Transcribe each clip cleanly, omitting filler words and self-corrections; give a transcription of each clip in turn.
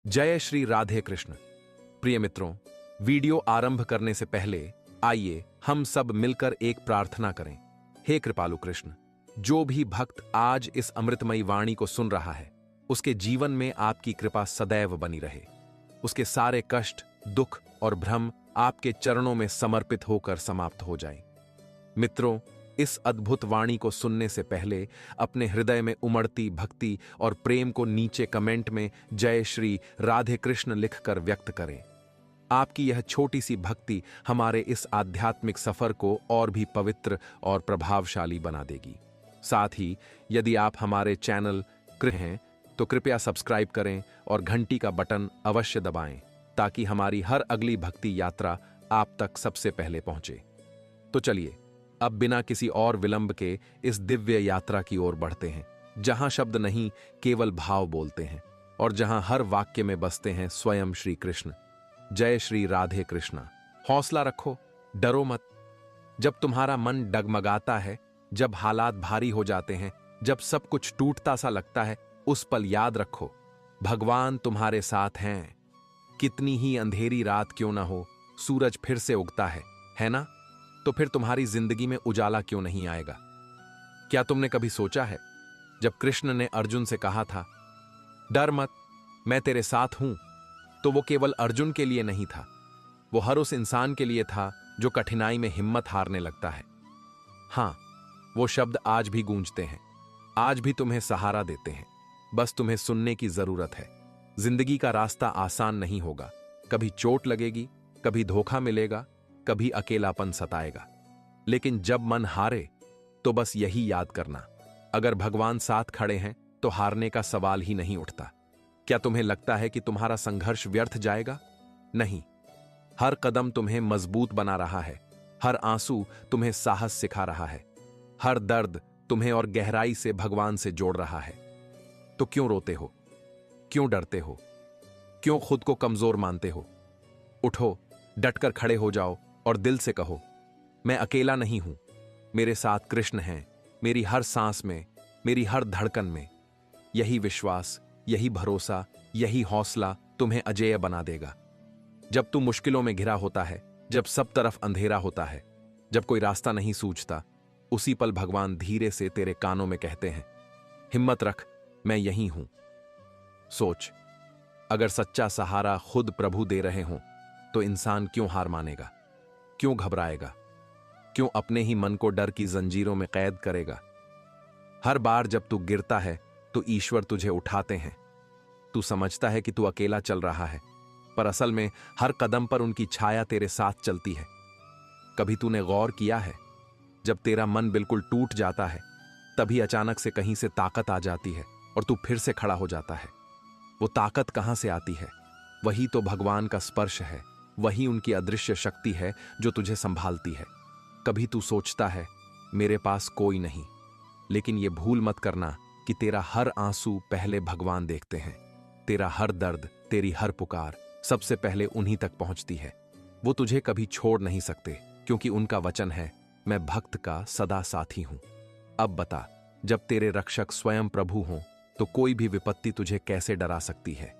जय श्री राधे कृष्ण। प्रिय मित्रों, वीडियो आरंभ करने से पहले आइए हम सब मिलकर एक प्रार्थना करें। हे कृपालु कृष्ण, जो भी भक्त आज इस अमृतमयी वाणी को सुन रहा है, उसके जीवन में आपकी कृपा सदैव बनी रहे। उसके सारे कष्ट, दुख और भ्रम आपके चरणों में समर्पित होकर समाप्त हो जाएं। मित्रों, इस अद्भुत वाणी को सुनने से पहले अपने हृदय में उमड़ती भक्ति और प्रेम को नीचे कमेंट में जय श्री राधे कृष्ण लिखकर व्यक्त करें। आपकी यह छोटी सी भक्ति हमारे इस आध्यात्मिक सफर को और भी पवित्र और प्रभावशाली बना देगी। साथ ही यदि आप हमारे चैनल हैं तो कृपया सब्सक्राइब करें और घंटी का बटन अवश्य दबाएं, ताकि हमारी हर अगली भक्ति यात्रा आप तक सबसे पहले पहुंचे। तो चलिए अब बिना किसी और विलंब के इस दिव्य यात्रा की ओर बढ़ते हैं, जहां शब्द नहीं केवल भाव बोलते हैं और जहां हर वाक्य में बसते हैं स्वयं श्री कृष्ण। जय श्री राधे कृष्ण। हौसला रखो, डरो मत। जब तुम्हारा मन डगमगाता है, जब हालात भारी हो जाते हैं, जब सब कुछ टूटता सा लगता है, उस पल याद रखो, भगवान तुम्हारे साथ हैं। कितनी ही अंधेरी रात क्यों ना हो, सूरज फिर से उगता है ना? तो फिर तुम्हारी जिंदगी में उजाला क्यों नहीं आएगा? क्या तुमने कभी सोचा है, जब कृष्ण ने अर्जुन से कहा था, डर मत, मैं तेरे साथ हूं, तो वो केवल अर्जुन के लिए नहीं था, वो हर उस इंसान के लिए था जो कठिनाई में हिम्मत हारने लगता है। हां, वो शब्द आज भी गूंजते हैं, आज भी तुम्हें सहारा देते हैं। बस तुम्हें सुनने की जरूरत है। जिंदगी का रास्ता आसान नहीं होगा, कभी चोट लगेगी, कभी धोखा मिलेगा, कभी अकेलापन सताएगा। लेकिन जब मन हारे तो बस यही याद करना, अगर भगवान साथ खड़े हैं तो हारने का सवाल ही नहीं उठता। क्या तुम्हें लगता है कि तुम्हारा संघर्ष व्यर्थ जाएगा? नहीं, हर कदम तुम्हें मजबूत बना रहा है, हर आंसू तुम्हें साहस सिखा रहा है, हर दर्द तुम्हें और गहराई से भगवान से जोड़ रहा है। तो क्यों रोते हो? क्यों डरते हो? क्यों खुद को कमजोर मानते हो? उठो, डटकर खड़े हो जाओ और दिल से कहो, मैं अकेला नहीं हूं, मेरे साथ कृष्ण हैं, मेरी हर सांस में, मेरी हर धड़कन में। यही विश्वास, यही भरोसा, यही हौसला तुम्हें अजेय बना देगा। जब तू मुश्किलों में घिरा होता है, जब सब तरफ अंधेरा होता है, जब कोई रास्ता नहीं सूझता, उसी पल भगवान धीरे से तेरे कानों में कहते हैं, हिम्मत रख, मैं यहीं हूं। सोच, अगर सच्चा सहारा खुद प्रभु दे रहे हों तो इंसान क्यों हार मानेगा? क्यों घबराएगा? क्यों अपने ही मन को डर की जंजीरों में कैद करेगा? हर बार जब तू गिरता है तो ईश्वर तुझे उठाते हैं। तू समझता है कि तू अकेला चल रहा है, पर असल में हर कदम पर उनकी छाया तेरे साथ चलती है। कभी तूने गौर किया है, जब तेरा मन बिल्कुल टूट जाता है, तभी अचानक से कहीं से ताकत आ जाती है और तू फिर से खड़ा हो जाता है। वो ताकत कहां से आती है? वही तो भगवान का स्पर्श है, वही उनकी अदृश्य शक्ति है जो तुझे संभालती है। कभी तू सोचता है, मेरे पास कोई नहीं, लेकिन ये भूल मत करना कि तेरा हर आंसू पहले भगवान देखते हैं। तेरा हर दर्द, तेरी हर पुकार सबसे पहले उन्हीं तक पहुंचती है। वो तुझे कभी छोड़ नहीं सकते, क्योंकि उनका वचन है, मैं भक्त का सदा साथी हूं। अब बता, जब तेरे रक्षक स्वयं प्रभु हों तो कोई भी विपत्ति तुझे कैसे डरा सकती है?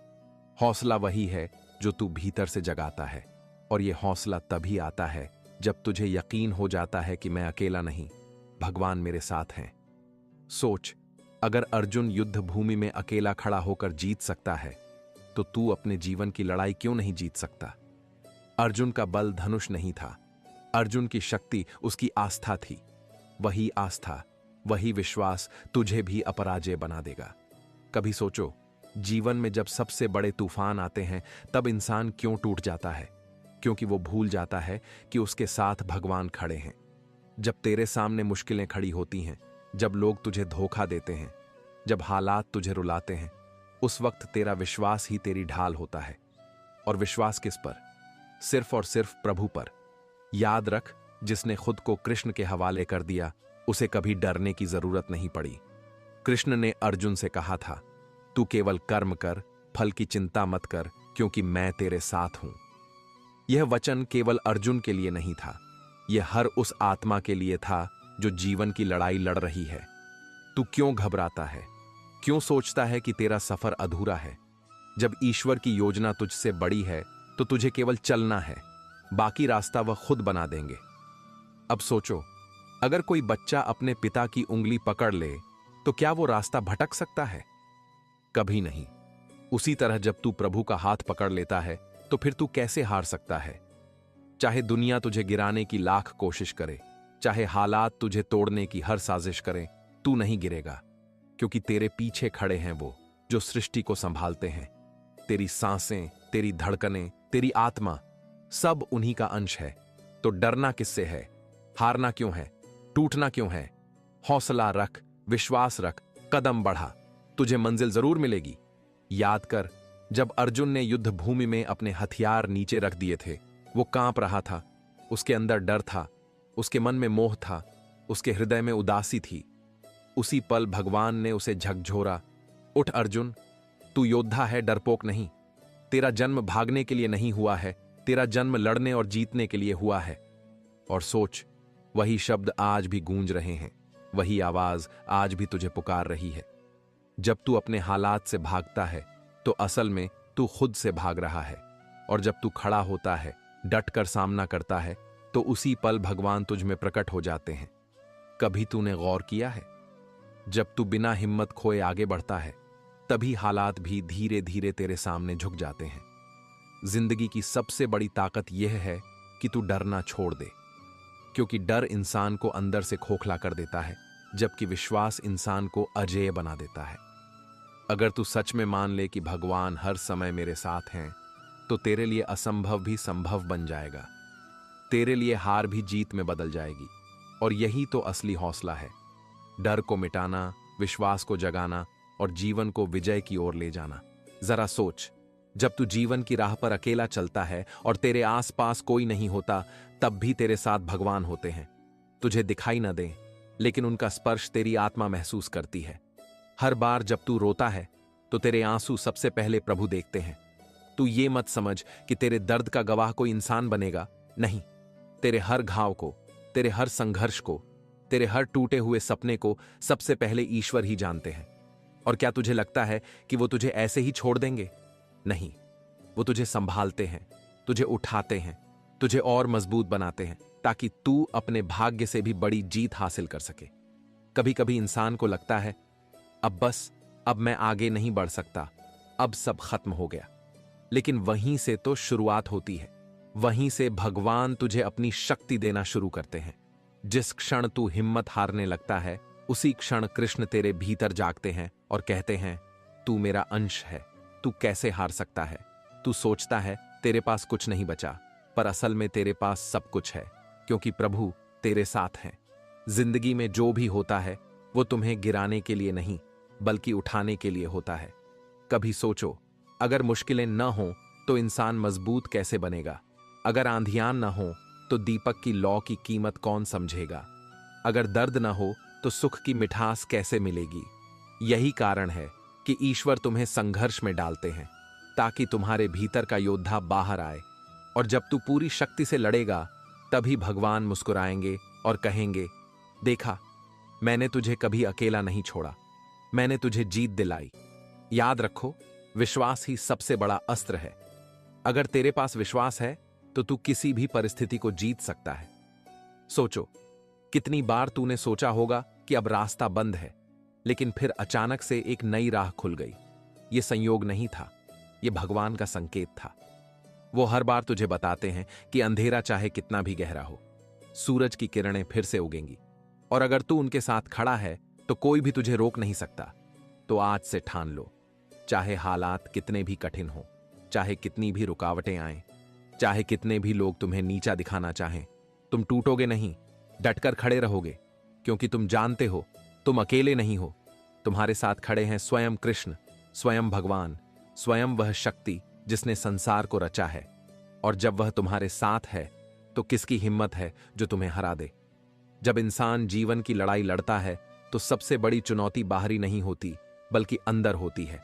हौसला वही है जो तू भीतर से जगाता है, और यह हौसला तभी आता है जब तुझे यकीन हो जाता है कि मैं अकेला नहीं, भगवान मेरे साथ हैं। सोच, अगर अर्जुन युद्ध भूमि में अकेला खड़ा होकर जीत सकता है, तो तू अपने जीवन की लड़ाई क्यों नहीं जीत सकता? अर्जुन का बल धनुष नहीं था, अर्जुन की शक्ति उसकी आस्था थी। वही आस्था, वही विश्वास तुझे भी अपराजय बना देगा। कभी सोचो, जीवन में जब सबसे बड़े तूफान आते हैं तब इंसान क्यों टूट जाता है? क्योंकि वो भूल जाता है कि उसके साथ भगवान खड़े हैं। जब तेरे सामने मुश्किलें खड़ी होती हैं, जब लोग तुझे धोखा देते हैं, जब हालात तुझे रुलाते हैं, उस वक्त तेरा विश्वास ही तेरी ढाल होता है। और विश्वास किस पर? सिर्फ और सिर्फ प्रभु पर। याद रख, जिसने खुद को कृष्ण के हवाले कर दिया, उसे कभी डरने की जरूरत नहीं पड़ी। कृष्ण ने अर्जुन से कहा था, तू केवल कर्म कर, फल की चिंता मत कर, क्योंकि मैं तेरे साथ हूं। यह वचन केवल अर्जुन के लिए नहीं था, यह हर उस आत्मा के लिए था जो जीवन की लड़ाई लड़ रही है। तू क्यों घबराता है? क्यों सोचता है कि तेरा सफर अधूरा है? जब ईश्वर की योजना तुझसे बड़ी है तो तुझे केवल चलना है, बाकी रास्ता वह खुद बना देंगे। अब सोचो, अगर कोई बच्चा अपने पिता की उंगली पकड़ ले तो क्या वो रास्ता भटक सकता है? कभी नहीं। उसी तरह जब तू प्रभु का हाथ पकड़ लेता है तो फिर तू कैसे हार सकता है? चाहे दुनिया तुझे गिराने की लाख कोशिश करे, चाहे हालात तुझे तोड़ने की हर साजिश करें, तू नहीं गिरेगा, क्योंकि तेरे पीछे खड़े हैं वो जो सृष्टि को संभालते हैं। तेरी सांसें, तेरी धड़कनें, तेरी आत्मा, सब उन्हीं का अंश है। तो डरना किससे है? हारना क्यों है? टूटना क्यों है? हौसला रख, विश्वास रख, कदम बढ़ा, तुझे मंजिल जरूर मिलेगी। याद कर, जब अर्जुन ने युद्ध भूमि में अपने हथियार नीचे रख दिए थे, वो कांप रहा था। उसके अंदर डर था, उसके मन में मोह था, उसके हृदय में उदासी थी। उसी पल भगवान ने उसे झकझोरा, उठ अर्जुन, तू योद्धा है, डरपोक नहीं। तेरा जन्म भागने के लिए नहीं हुआ है, तेरा जन्म लड़ने और जीतने के लिए हुआ है। और सोच, वही शब्द आज भी गूंज रहे हैं, वही आवाज आज भी तुझे पुकार रही है। जब तू अपने हालात से भागता है तो असल में तू खुद से भाग रहा है, और जब तू खड़ा होता है, डट कर सामना करता है, तो उसी पल भगवान तुझ में प्रकट हो जाते हैं। कभी तूने गौर किया है, जब तू बिना हिम्मत खोए आगे बढ़ता है, तभी हालात भी धीरे धीरे तेरे सामने झुक जाते हैं। जिंदगी की सबसे बड़ी ताकत यह है कि तू डरना छोड़ दे, क्योंकि डर इंसान को अंदर से खोखला कर देता है, जबकि विश्वास इंसान को अजेय बना देता है। अगर तू सच में मान ले कि भगवान हर समय मेरे साथ हैं, तो तेरे लिए असंभव भी संभव बन जाएगा। तेरे लिए हार भी जीत में बदल जाएगी, और यही तो असली हौसला है। डर को मिटाना, विश्वास को जगाना और जीवन को विजय की ओर ले जाना। जरा सोच, जब तू जीवन की राह पर अकेला चलता है और तेरे आसपास कोई नहीं होता, तब भी तेरे साथ भगवान होते हैं। तुझे दिखाई न दे, लेकिन उनका स्पर्श तेरी आत्मा महसूस करती है। हर बार जब तू रोता है तो तेरे आंसू सबसे पहले प्रभु देखते हैं। तू ये मत समझ कि तेरे दर्द का गवाह कोई इंसान बनेगा, नहीं। तेरे हर घाव को, तेरे हर संघर्ष को, तेरे हर टूटे हुए सपने को सबसे पहले ईश्वर ही जानते हैं। और क्या तुझे लगता है कि वो तुझे ऐसे ही छोड़ देंगे? नहीं, वो तुझे संभालते हैं, तुझे उठाते हैं, तुझे और मजबूत बनाते हैं, ताकि तू अपने भाग्य से भी बड़ी जीत हासिल कर सके। कभी कभी इंसान को लगता है, अब मैं आगे नहीं बढ़ सकता, अब सब खत्म हो गया। लेकिन वहीं से तो शुरुआत होती है, वहीं से भगवान तुझे अपनी शक्ति देना शुरू करते हैं। जिस क्षण तू हिम्मत हारने लगता है, उसी क्षण कृष्ण तेरे भीतर जागते हैं और कहते हैं, तू मेरा अंश है, तू कैसे हार सकता है? तू सोचता है तेरे पास कुछ नहीं बचा, पर असल में तेरे पास सब कुछ है, क्योंकि प्रभु तेरे साथ हैं। जिंदगी में जो भी होता है वो तुम्हें गिराने के लिए नहीं, बल्कि उठाने के लिए होता है। कभी सोचो, अगर मुश्किलें न हों तो इंसान मजबूत कैसे बनेगा? अगर आंधियां न हो तो दीपक की लौ की कीमत कौन समझेगा? अगर दर्द न हो तो सुख की मिठास कैसे मिलेगी? यही कारण है कि ईश्वर तुम्हें संघर्ष में डालते हैं, ताकि तुम्हारे भीतर का योद्धा बाहर आए। और जब तू पूरी शक्ति से लड़ेगा, तभी भगवान मुस्कुराएंगे और कहेंगे, देखा, मैंने तुझे कभी अकेला नहीं छोड़ा, मैंने तुझे जीत दिलाई। याद रखो, विश्वास ही सबसे बड़ा अस्त्र है। अगर तेरे पास विश्वास है तो तू किसी भी परिस्थिति को जीत सकता है। सोचो, कितनी बार तूने सोचा होगा कि अब रास्ता बंद है, लेकिन फिर अचानक से एक नई राह खुल गई। यह संयोग नहीं था, यह भगवान का संकेत था। वो हर बार तुझे बताते हैं कि अंधेरा चाहे कितना भी गहरा हो, सूरज की किरणें फिर से उगेंगी, और अगर तू उनके साथ खड़ा है तो कोई भी तुझे रोक नहीं सकता। तो आज से ठान लो, चाहे हालात कितने भी कठिन हो, चाहे कितनी भी रुकावटें आएं, चाहे कितने भी लोग तुम्हें नीचा दिखाना चाहें, तुम टूटोगे नहीं, डटकर खड़े रहोगे, क्योंकि तुम जानते हो तुम अकेले नहीं हो। तुम्हारे साथ खड़े हैं स्वयं कृष्ण, स्वयं भगवान, स्वयं वह शक्ति जिसने संसार को रचा है। और जब वह तुम्हारे साथ है तो किसकी हिम्मत है जो तुम्हें हरा दे? जब इंसान जीवन की लड़ाई लड़ता है तो सबसे बड़ी चुनौती बाहरी नहीं होती, बल्कि अंदर होती है।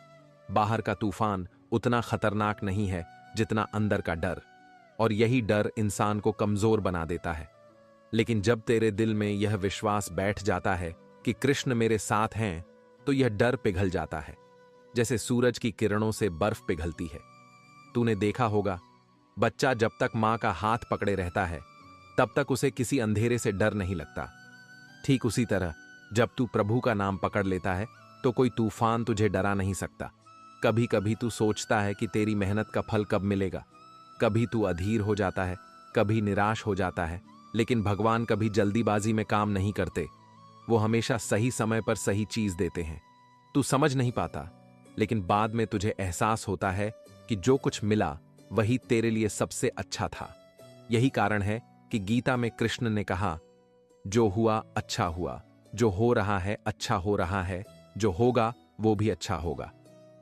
बाहर का तूफान उतना खतरनाक नहीं है जितना अंदर का डर, और यही डर इंसान को कमजोर बना देता है। लेकिन जब तेरे दिल में यह विश्वास बैठ जाता है कि कृष्ण मेरे साथ हैं, तो यह डर पिघल जाता है। जैसे सूरज की किरणों से बर्फ पिघलती है। तूने देखा होगा, बच्चा जब तक मां का हाथ पकड़े रहता है तब तक उसे किसी अंधेरे से डर नहीं लगता। ठीक उसी तरह जब तू प्रभु का नाम पकड़ लेता है तो कोई तूफान तुझे डरा नहीं सकता। कभी कभी तू सोचता है कि तेरी मेहनत का फल कब मिलेगा, कभी तू अधीर हो जाता है, कभी निराश हो जाता है, लेकिन भगवान कभी जल्दीबाजी में काम नहीं करते। वो हमेशा सही समय पर सही चीज देते हैं। तू समझ नहीं पाता, लेकिन बाद में तुझे एहसास होता है कि जो कुछ मिला वही तेरे लिए सबसे अच्छा था। यही कारण है कि गीता में कृष्ण ने कहा, जो हुआ अच्छा हुआ, जो हो रहा है अच्छा हो रहा है, जो होगा वो भी अच्छा होगा।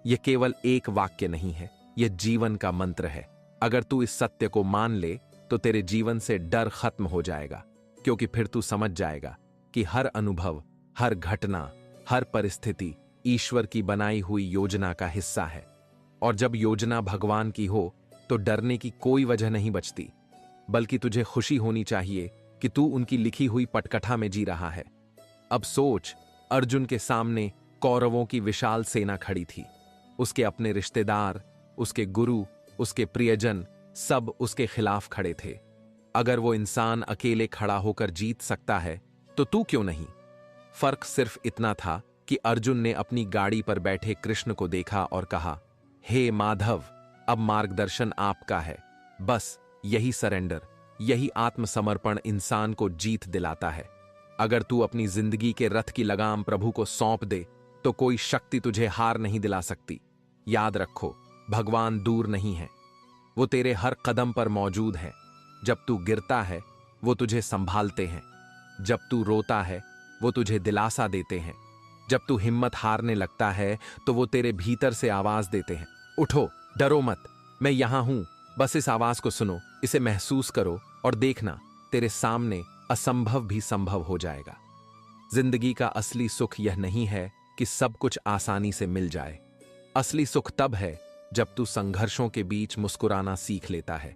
यह केवल एक वाक्य नहीं है, यह जीवन का मंत्र है। अगर तू इस सत्य को मान ले तो तेरे जीवन से डर खत्म हो जाएगा, क्योंकि फिर तू समझ जाएगा कि हर अनुभव, हर घटना, हर परिस्थिति ईश्वर की बनाई हुई योजना का हिस्सा है। और जब योजना भगवान की हो तो डरने की कोई वजह नहीं बचती, बल्कि तुझे खुशी होनी चाहिए कि तू उनकी लिखी हुई पटकथा में जी रहा है। अब सोच, अर्जुन के सामने कौरवों की विशाल सेना खड़ी थी। उसके अपने रिश्तेदार, उसके गुरु, उसके प्रियजन सब उसके खिलाफ खड़े थे। अगर वो इंसान अकेले खड़ा होकर जीत सकता है तो तू क्यों नहीं? फर्क सिर्फ इतना था कि अर्जुन ने अपनी गाड़ी पर बैठे कृष्ण को देखा और कहा, हे माधव, अब मार्गदर्शन आपका है। बस यही सरेंडर, यही आत्मसमर्पण इंसान को जीत दिलाता है। अगर तू अपनी जिंदगी के रथ की लगाम प्रभु को सौंप दे तो कोई शक्ति तुझे हार नहीं दिला सकती। याद रखो, भगवान दूर नहीं है, वो तेरे हर कदम पर मौजूद है। जब तू गिरता है वो तुझे संभालते हैं, जब तू रोता है वो तुझे दिलासा देते हैं, जब तू हिम्मत हारने लगता है तो वो तेरे भीतर से आवाज देते हैं, उठो, डरो मत, मैं यहां हूं। बस इस आवाज को सुनो, इसे महसूस करो और देखना, तेरे सामने असंभव भी संभव हो जाएगा। जिंदगी का असली सुख यह नहीं है कि सब कुछ आसानी से मिल जाए। असली सुख तब है जब तू संघर्षों के बीच मुस्कुराना सीख लेता है,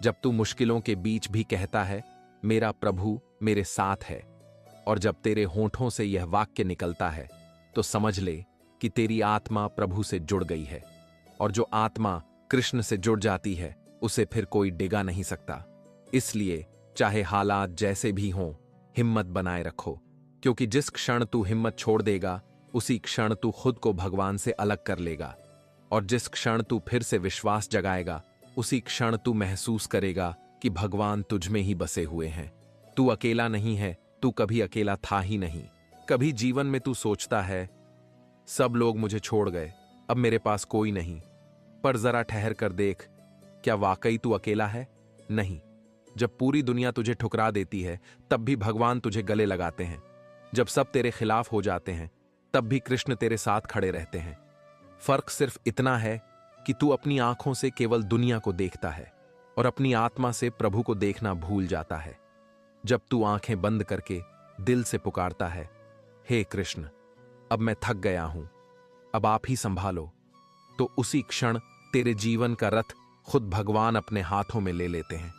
जब तू मुश्किलों के बीच भी कहता है, मेरा प्रभु मेरे साथ है। और जब तेरे होठों से यह वाक्य निकलता है तो समझ ले कि तेरी आत्मा प्रभु से जुड़ गई है। और जो आत्मा कृष्ण से जुड़ जाती है उसे फिर कोई डिगा नहीं सकता। इसलिए चाहे हालात जैसे भी हों, हिम्मत बनाए रखो, क्योंकि जिस क्षण तू हिम्मत छोड़ देगा उसी क्षण तू खुद को भगवान से अलग कर लेगा। और जिस क्षण तू फिर से विश्वास जगाएगा उसी क्षण तू महसूस करेगा कि भगवान तुझ में ही बसे हुए हैं। तू अकेला नहीं है, तू कभी अकेला था ही नहीं। कभी जीवन में तू सोचता है, सब लोग मुझे छोड़ गए, अब मेरे पास कोई नहीं। पर जरा ठहर कर देख, क्या वाकई तू अकेला है? नहीं। जब पूरी दुनिया तुझे ठुकरा देती है तब भी भगवान तुझे गले लगाते हैं। जब सब तेरे खिलाफ हो जाते हैं तब भी कृष्ण तेरे साथ खड़े रहते हैं। फर्क सिर्फ इतना है कि तू अपनी आंखों से केवल दुनिया को देखता है और अपनी आत्मा से प्रभु को देखना भूल जाता है। जब तू आंखें बंद करके दिल से पुकारता है, हे कृष्ण, अब मैं थक गया हूं, अब आप ही संभालो, तो उसी क्षण तेरे जीवन का रथ खुद भगवान अपने हाथों में ले लेते हैं।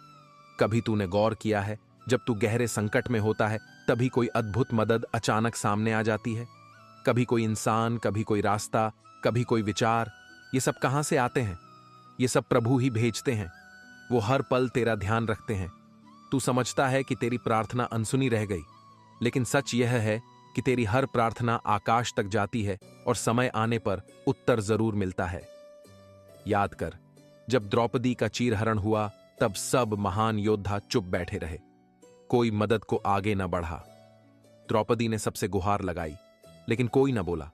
कभी तूने गौर किया है, जब तू गहरे संकट में होता है तभी कोई अद्भुत मदद अचानक सामने आ जाती है? कभी कोई इंसान, कभी कोई रास्ता, कभी कोई विचार, ये सब कहां से आते हैं? ये सब प्रभु ही भेजते हैं। वो हर पल तेरा ध्यान रखते हैं। तू समझता है कि तेरी प्रार्थना अनसुनी रह गई, लेकिन सच यह है कि तेरी हर प्रार्थना आकाश तक जाती है और समय आने पर उत्तर जरूर मिलता है। याद कर, जब द्रौपदी का चीरहरण हुआ तब सब महान योद्धा चुप बैठे रहे, कोई मदद को आगे न बढ़ा। द्रौपदी ने सबसे गुहार लगाई, लेकिन कोई न बोला।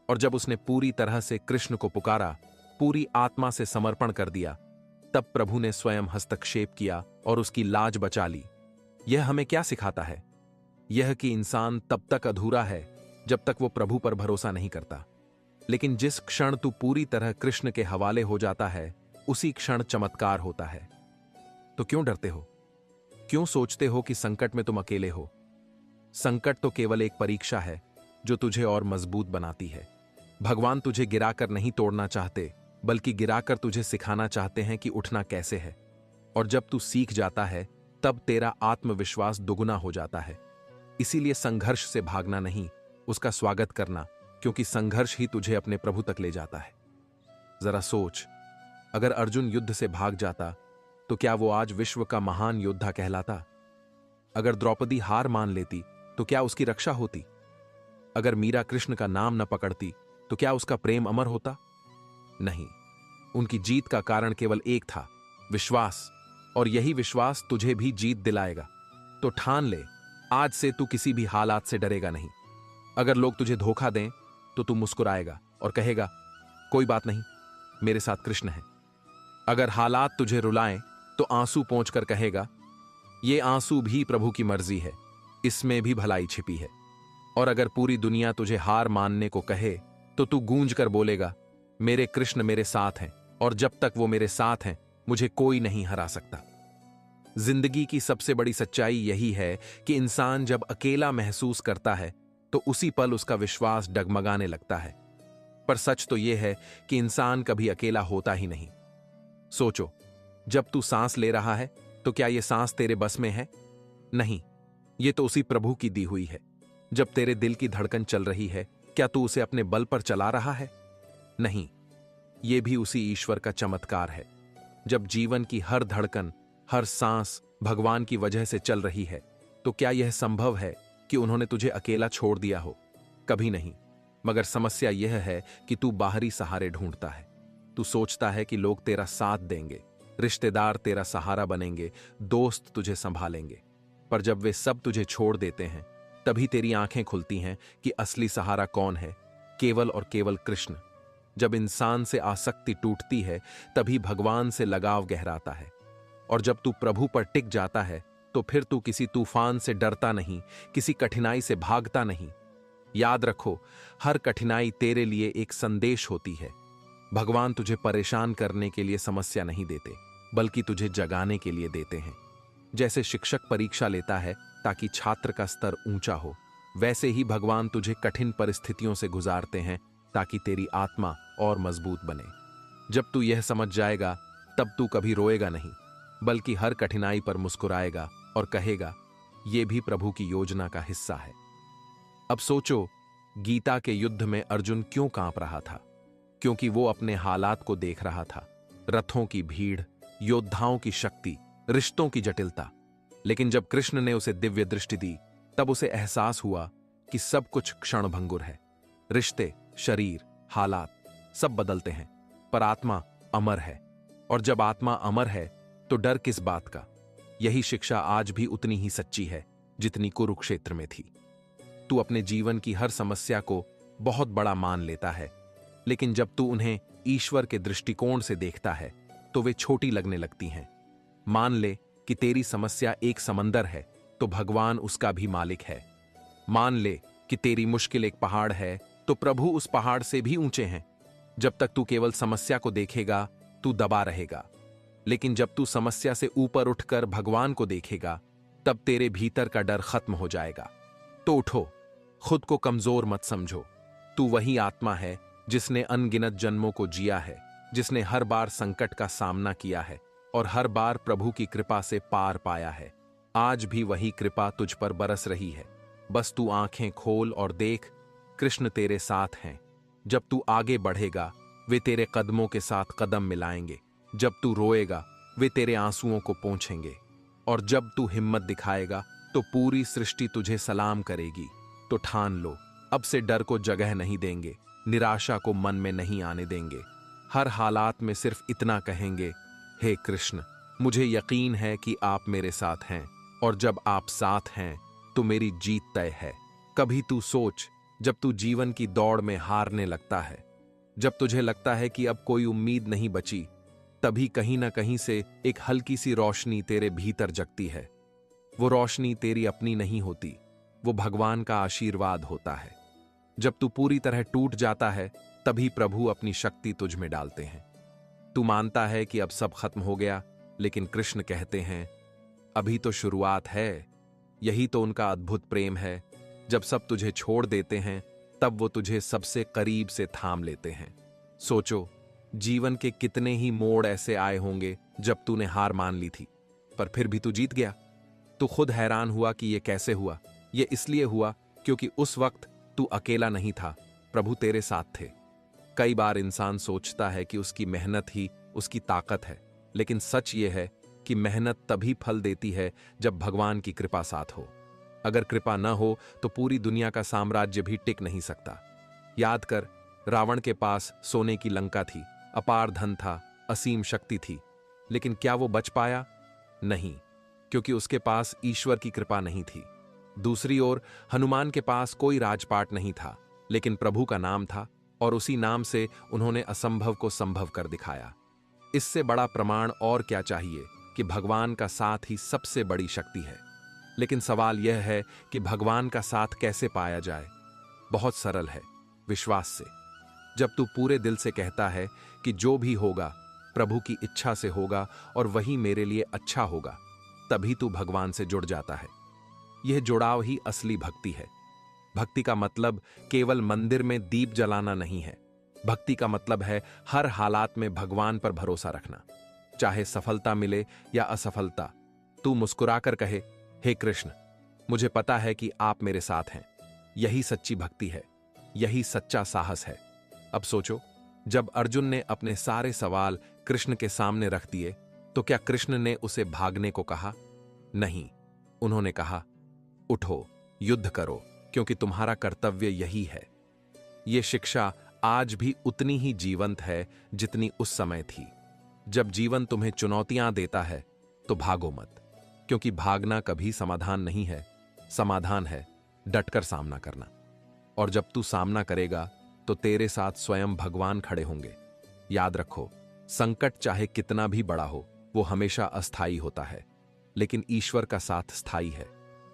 और जब उसने पूरी तरह से कृष्ण को पुकारा, पूरी आत्मा से समर्पण कर दिया, तब प्रभु ने स्वयं हस्तक्षेप किया और उसकी लाज बचा ली। यह हमें क्या सिखाता है? यह कि इंसान तब तक अधूरा है जब तक वो प्रभु पर भरोसा नहीं करता, लेकिन जिस क्षण तू पूरी तरह कृष्ण के हवाले हो जाता है उसी क्षण चमत्कार होता है। तो क्यों डरते हो? क्यों सोचते हो कि संकट में तुम अकेले हो? संकट तो केवल एक परीक्षा है जो तुझे और मजबूत बनाती है। भगवान तुझे गिराकर नहीं तोड़ना चाहते, बल्कि गिराकर तुझे सिखाना चाहते हैं कि उठना कैसे है। और जब तू सीख जाता है तब तेरा आत्मविश्वास दुगुना हो जाता है। इसीलिए संघर्ष से भागना नहीं, उसका स्वागत करना, क्योंकि संघर्ष ही तुझे अपने प्रभु तक ले जाता है। जरा सोच, अगर अर्जुन युद्ध से भाग जाता तो क्या वो आज विश्व का महान योद्धा कहलाता? अगर द्रौपदी हार मान लेती तो क्या उसकी रक्षा होती? अगर मीरा कृष्ण का नाम न पकड़ती तो क्या उसका प्रेम अमर होता? नहीं, उनकी जीत का कारण केवल एक था, विश्वास। और यही विश्वास तुझे भी जीत दिलाएगा। तो ठान ले, आज से तू किसी भी हालात से डरेगा नहीं। अगर लोग तुझे धोखा दें तो तू मुस्कुराएगा और कहेगा, कोई बात नहीं, मेरे साथ कृष्ण है। अगर हालात तुझे रुलाएं तो आंसू पोंछकर कहेगा, ये आंसू भी प्रभु की मर्जी है, इसमें भी भलाई छिपी है। और अगर पूरी दुनिया तुझे हार मानने को कहे तो तू गूंज कर बोलेगा, मेरे कृष्ण मेरे साथ हैं, और जब तक वो मेरे साथ हैं मुझे कोई नहीं हरा सकता। जिंदगी की सबसे बड़ी सच्चाई यही है कि इंसान जब अकेला महसूस करता है तो उसी पल उसका विश्वास डगमगाने लगता है। पर सच तो यह है कि इंसान कभी अकेला होता ही नहीं। सोचो, जब तू सांस ले रहा है तो क्या यह सांस तेरे बस में है? नहीं, यह तो उसी प्रभु की दी हुई है। जब तेरे दिल की धड़कन चल रही है, क्या तू उसे अपने बल पर चला रहा है? नहीं, यह भी उसी ईश्वर का चमत्कार है। जब जीवन की हर धड़कन, हर सांस भगवान की वजह से चल रही है, तो क्या यह संभव है कि उन्होंने तुझे अकेला छोड़ दिया हो? कभी नहीं। मगर समस्या यह है कि तू बाहरी सहारे ढूंढता है। तू सोचता है कि लोग तेरा साथ देंगे, रिश्तेदार तेरा सहारा बनेंगे, दोस्त तुझे संभालेंगे। पर जब वे सब तुझे छोड़ देते हैं, तभी तेरी आंखें खुलती हैं कि असली सहारा कौन है, केवल और केवल कृष्ण। जब इंसान से आसक्ति टूटती है, तभी भगवान से लगाव गहराता है। और जब तू प्रभु पर टिक जाता है, तो फिर तू किसी तूफान से डरता नहीं, किसी कठिनाई से भागता नहीं। याद रखो, हर कठिनाई तेरे लिए एक संदेश होती है। भगवान तुझे परेशान करने के लिए समस्या नहीं देते, बल्कि तुझे जगाने के लिए देते हैं। जैसे शिक्षक परीक्षा लेता है ताकि छात्र का स्तर ऊंचा हो, वैसे ही भगवान तुझे कठिन परिस्थितियों से गुजारते हैं ताकि तेरी आत्मा और मजबूत बने। जब तू यह समझ जाएगा, तब तू कभी रोएगा नहीं, बल्कि हर कठिनाई पर मुस्कुराएगा और कहेगा, यह भी प्रभु की योजना का हिस्सा है। अब सोचो, गीता के युद्ध में अर्जुन क्यों कांप रहा था? क्योंकि वो अपने हालात को देख रहा था, रथों की भीड़, योद्धाओं की शक्ति, रिश्तों की जटिलता। लेकिन जब कृष्ण ने उसे दिव्य दृष्टि दी, तब उसे एहसास हुआ कि सब कुछ क्षणभंगुर है। रिश्ते, शरीर, हालात सब बदलते हैं, पर आत्मा अमर है। और जब आत्मा अमर है तो डर किस बात का? यही शिक्षा आज भी उतनी ही सच्ची है जितनी कुरुक्षेत्र में थी। तू अपने जीवन की हर समस्या को बहुत बड़ा मान लेता है, लेकिन जब तू उन्हें ईश्वर के दृष्टिकोण से देखता है तो वे छोटी लगने लगती हैं। मान ले कि तेरी समस्या एक समंदर है, तो भगवान उसका भी मालिक है। मान ले कि तेरी मुश्किल एक पहाड़ है, तो प्रभु उस पहाड़ से भी ऊंचे हैं। जब तक तू केवल समस्या को देखेगा, तू दबा रहेगा। लेकिन जब तू समस्या से ऊपर उठकर भगवान को देखेगा, तब तेरे भीतर का डर खत्म हो जाएगा। तो उठो, खुद को कमजोर मत समझो। तू वही आत्मा है जिसने अनगिनत जन्मों को जिया है, जिसने हर बार संकट का सामना किया है और हर बार प्रभु की कृपा से पार पाया है। आज भी वही कृपा तुझ पर बरस रही है। बस तू आंखें खोल और देख, कृष्ण तेरे साथ हैं। जब तू आगे बढ़ेगा, वे तेरे कदमों के साथ कदम मिलाएंगे। जब तू रोएगा, वे तेरे आंसुओं को पोंछेंगे। और जब तू हिम्मत दिखाएगा, तो पूरी सृष्टि तुझे सलाम करेगी। तो ठान लो, अब से डर को जगह नहीं देंगे, निराशा को मन में नहीं आने देंगे। हर हालात में सिर्फ इतना कहेंगे, हे कृष्ण, मुझे यकीन है कि आप मेरे साथ हैं, और जब आप साथ हैं तो मेरी जीत तय है। कभी तू सोच, जब तू जीवन की दौड़ में हारने लगता है, जब तुझे लगता है कि अब कोई उम्मीद नहीं बची, तभी कहीं ना कहीं से एक हल्की सी रोशनी तेरे भीतर जगती है। वो रोशनी तेरी अपनी नहीं होती, वो भगवान का आशीर्वाद होता है। जब तू पूरी तरह टूट जाता है, तभी प्रभु अपनी शक्ति तुझ में डालते हैं। तू मानता है कि अब सब खत्म हो गया, लेकिन कृष्ण कहते हैं, अभी तो शुरुआत है। यही तो उनका अद्भुत प्रेम है। जब सब तुझे छोड़ देते हैं, तब वो तुझे सबसे करीब से थाम लेते हैं। सोचो, जीवन के कितने ही मोड़ ऐसे आए होंगे जब तूने हार मान ली थी, पर फिर भी तू जीत गया। तू खुद हैरान हुआ कि ये कैसे हुआ। ये इसलिए हुआ क्योंकि उस वक्त तू अकेला नहीं था, प्रभु तेरे साथ थे। कई बार इंसान सोचता है कि उसकी मेहनत ही उसकी ताकत है, लेकिन सच ये है कि मेहनत तभी फल देती है जब भगवान की कृपा साथ हो। अगर कृपा न हो तो पूरी दुनिया का साम्राज्य भी टिक नहीं सकता। याद कर, रावण के पास सोने की लंका थी, अपार धन था, असीम शक्ति थी, लेकिन क्या वो बच पाया? नहीं, क्योंकि उसके पास ईश्वर की कृपा नहीं थी। दूसरी ओर हनुमान के पास कोई राजपाट नहीं था, लेकिन प्रभु का नाम था और उसी नाम से उन्होंने असंभव को संभव कर दिखाया। इससे बड़ा प्रमाण और क्या चाहिए कि भगवान का साथ ही सबसे बड़ी शक्ति है। लेकिन सवाल यह है कि भगवान का साथ कैसे पाया जाए? बहुत सरल है, विश्वास से। जब तू पूरे दिल से कहता है कि जो भी होगा प्रभु की इच्छा से होगा और वही मेरे लिए अच्छा होगा, तभी तू भगवान से जुड़ जाता है। यह जुड़ाव ही असली भक्ति है। भक्ति का मतलब केवल मंदिर में दीप जलाना नहीं है। भक्ति का मतलब है हर हालात में भगवान पर भरोसा रखना। चाहे सफलता मिले या असफलता, तू मुस्कुराकर कहे, हे कृष्ण, मुझे पता है कि आप मेरे साथ हैं। यही सच्ची भक्ति है, यही सच्चा साहस है। अब सोचो, जब अर्जुन ने अपने सारे सवाल कृष्ण के सामने रख दिए, तो क्या कृष्ण ने उसे भागने को कहा? नहीं, उन्होंने कहा, उठो, युद्ध करो, क्योंकि तुम्हारा कर्तव्य यही है। यह शिक्षा आज भी उतनी ही जीवंत है जितनी उस समय थी। जब जीवन तुम्हें चुनौतियां देता है तो भागो मत, क्योंकि भागना कभी समाधान नहीं है। समाधान है डटकर सामना करना। और जब तू सामना करेगा तो तेरे साथ स्वयं भगवान खड़े होंगे। याद रखो, संकट चाहे कितना भी बड़ा हो, वो हमेशा अस्थायी होता है, लेकिन ईश्वर का साथ स्थायी है।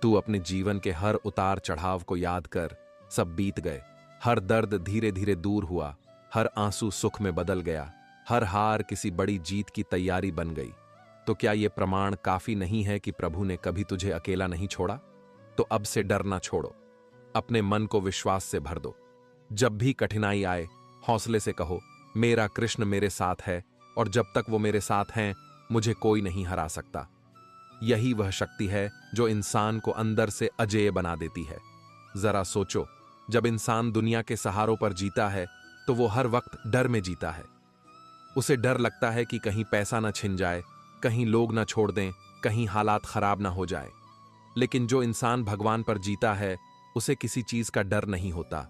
तू अपने जीवन के हर उतार चढ़ाव को याद कर, सब बीत गए। हर दर्द धीरे धीरे दूर हुआ, हर आंसू सुख में बदल गया, हर हार किसी बड़ी जीत की तैयारी बन गई। तो क्या यह प्रमाण काफी नहीं है कि प्रभु ने कभी तुझे अकेला नहीं छोड़ा? तो अब से डरना छोड़ो, अपने मन को विश्वास से भर दो। जब भी कठिनाई आए, हौसले से कहो, मेरा कृष्ण मेरे साथ है, और जब तक वो मेरे साथ हैं, मुझे कोई नहीं हरा सकता। यही वह शक्ति है जो इंसान को अंदर से अजेय बना देती है। जरा सोचो, जब इंसान दुनिया के सहारों पर जीता है तो वो हर वक्त डर में जीता है। उसे डर लगता है कि कहीं पैसा ना छिन जाए, कहीं लोग ना छोड़ दें, कहीं हालात खराब ना हो जाए। लेकिन जो इंसान भगवान पर जीता है, उसे किसी चीज का डर नहीं होता,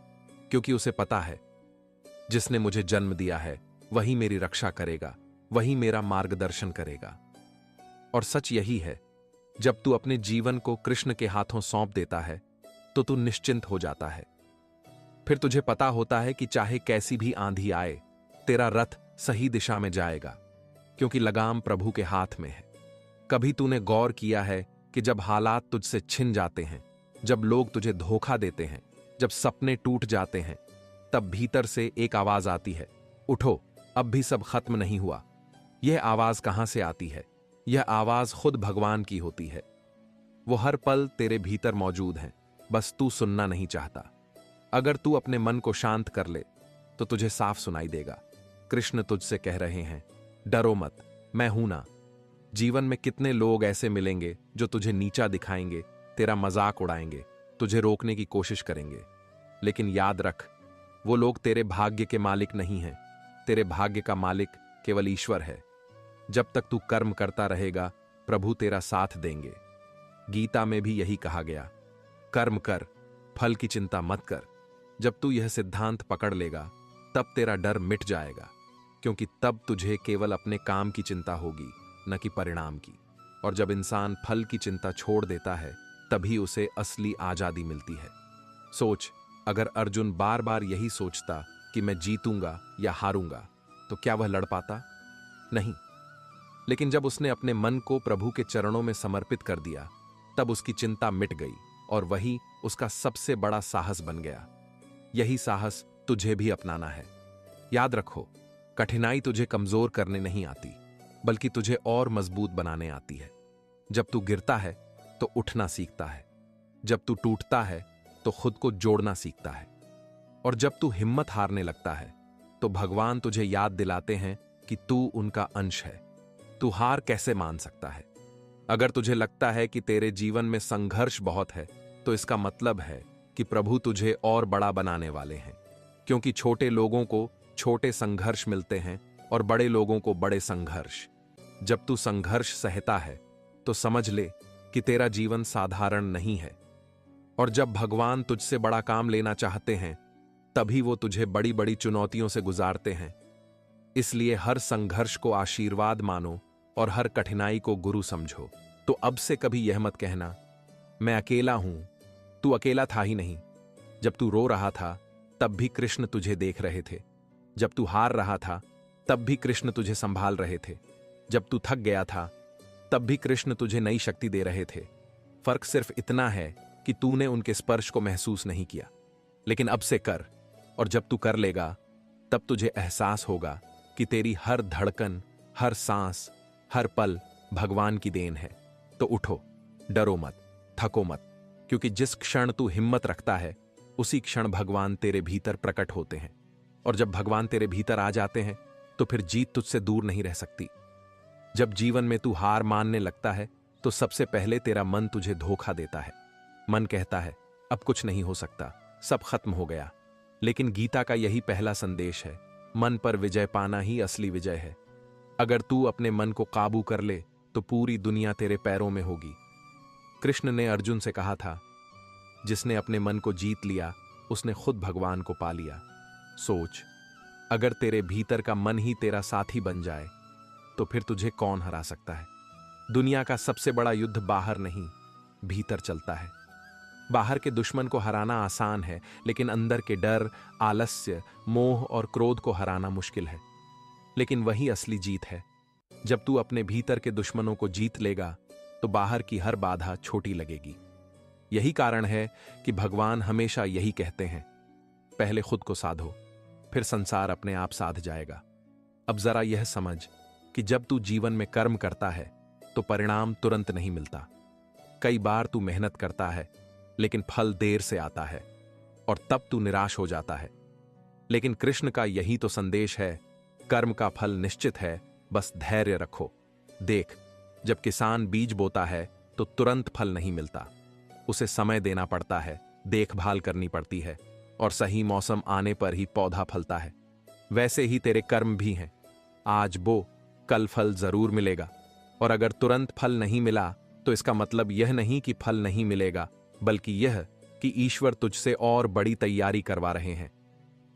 क्योंकि उसे पता है, जिसने मुझे जन्म दिया है वही मेरी रक्षा करेगा, वही मेरा मार्गदर्शन करेगा। और सच यही है, जब तू अपने जीवन को कृष्ण के हाथों सौंप देता है तो तू निश्चिंत हो जाता है। फिर तुझे पता होता है कि चाहे कैसी भी आंधी आए, तेरा रथ सही दिशा में जाएगा, क्योंकि लगाम प्रभु के हाथ में है। कभी तूने गौर किया है कि जब हालात तुझसे छिन जाते हैं, जब लोग तुझे धोखा देते हैं, जब सपने टूट जाते हैं, तब भीतर से एक आवाज आती है, उठो, अब भी सब खत्म नहीं हुआ। यह आवाज कहां से आती है? यह आवाज खुद भगवान की होती है। वो हर पल तेरे भीतर मौजूद हैं, बस तू सुनना नहीं चाहता। अगर तू अपने मन को शांत कर ले तो तुझे साफ सुनाई देगा। कृष्ण तुझसे कह रहे हैं, डरो मत, मैं हूं ना। जीवन में कितने लोग ऐसे मिलेंगे जो तुझे नीचा दिखाएंगे, तेरा मजाक उड़ाएंगे, तुझे रोकने की कोशिश करेंगे। लेकिन याद रख, वो लोग तेरे भाग्य के मालिक नहीं हैं। तेरे भाग्य का मालिक केवल ईश्वर है। जब तक तू कर्म करता रहेगा, प्रभु तेरा साथ देंगे। गीता में भी यही कहा गया, कर्म कर, फल की चिंता मत कर। जब तू यह सिद्धांत पकड़ लेगा, तब तेरा डर मिट जाएगा, क्योंकि तब तुझे केवल अपने काम की चिंता होगी, न कि परिणाम की। और जब इंसान फल की चिंता छोड़ देता है, तभी उसे असली आजादी मिलती है। सोच, अगर अर्जुन बार बार यही सोचता कि मैं जीतूंगा या हारूंगा, तो क्या वह लड़ पाता? नहीं। लेकिन जब उसने अपने मन को प्रभु के चरणों में समर्पित कर दिया, तब उसकी चिंता मिट गई, और वही उसका सबसे बड़ा साहस बन गया। यही साहस तुझे भी अपनाना है। याद रखो, कठिनाई तुझे कमजोर करने नहीं आती, बल्कि तुझे और मजबूत बनाने आती है। जब तू गिरता है तो उठना सीखता है, जब तू टूटता है तो खुद को जोड़ना सीखता है, और जब तू हिम्मत हारने लगता है तो भगवान तुझे याद दिलाते हैं कि तू उनका अंश है। तू हार कैसे मान सकता है? अगर तुझे लगता है कि तेरे जीवन में संघर्ष बहुत है, तो इसका मतलब है कि प्रभु तुझे और बड़ा बनाने वाले हैं। क्योंकि छोटे लोगों को छोटे संघर्ष मिलते हैं और बड़े लोगों को बड़े संघर्ष। जब तू संघर्ष सहता है तो समझ ले कि तेरा जीवन साधारण नहीं है। और जब भगवान तुझसे बड़ा काम लेना चाहते हैं तभी वो तुझे बड़ी बड़ी चुनौतियों से गुजारते हैं। इसलिए हर संघर्ष को आशीर्वाद मानो और हर कठिनाई को गुरु समझो। तो अब से कभी यह मत कहना मैं अकेला हूं। तू अकेला था ही नहीं। जब तू रो रहा था तब भी कृष्ण तुझे देख रहे थे। जब तू हार रहा था तब भी कृष्ण तुझे संभाल रहे थे। जब तू थक गया था तब भी कृष्ण तुझे नई शक्ति दे रहे थे। फर्क सिर्फ इतना है कि तूने उनके स्पर्श को महसूस नहीं किया। लेकिन अब से कर, और जब तू कर लेगा तब तुझे एहसास होगा कि तेरी हर धड़कन, हर सांस, हर पल भगवान की देन है। तो उठो, डरो मत, थको मत, क्योंकि जिस क्षण तू हिम्मत रखता है उसी क्षण भगवान तेरे भीतर प्रकट होते हैं। और जब भगवान तेरे भीतर आ जाते हैं तो फिर जीत तुझसे दूर नहीं रह सकती। जब जीवन में तू हार मानने लगता है तो सबसे पहले तेरा मन तुझे धोखा देता है। मन कहता है अब कुछ नहीं हो सकता, सब खत्म हो गया। लेकिन गीता का यही पहला संदेश है, मन पर विजय पाना ही असली विजय है। अगर तू अपने मन को काबू कर ले तो पूरी दुनिया तेरे पैरों में होगी। कृष्ण ने अर्जुन से कहा था, जिसने अपने मन को जीत लिया उसने खुद भगवान को पा लिया। सोच, अगर तेरे भीतर का मन ही तेरा साथी बन जाए तो फिर तुझे कौन हरा सकता है। दुनिया का सबसे बड़ा युद्ध बाहर नहीं, भीतर चलता है। बाहर के दुश्मन को हराना आसान है, लेकिन अंदर के डर, आलस्य, मोह और क्रोध को हराना मुश्किल है। लेकिन वही असली जीत है। जब तू अपने भीतर के दुश्मनों को जीत लेगा तो बाहर की हर बाधा छोटी लगेगी। यही कारण है कि भगवान हमेशा यही कहते हैं, पहले खुद को साधो, फिर संसार अपने आप साध जाएगा। अब जरा यह समझ कि जब तू जीवन में कर्म करता है तो परिणाम तुरंत नहीं मिलता। कई बार तू मेहनत करता है लेकिन फल देर से आता है और तब तू निराश हो जाता है। लेकिन कृष्ण का यही तो संदेश है, कर्म का फल निश्चित है, बस धैर्य रखो। देख, जब किसान बीज बोता है तो तुरंत फल नहीं मिलता। उसे समय देना पड़ता है, देखभाल करनी पड़ती है और सही मौसम आने पर ही पौधा फलता है। वैसे ही तेरे कर्म भी हैं। आज बो, कल फल जरूर मिलेगा। और अगर तुरंत फल नहीं मिला तो इसका मतलब यह नहीं कि फल नहीं मिलेगा, बल्कि यह कि ईश्वर तुझसे और बड़ी तैयारी करवा रहे हैं।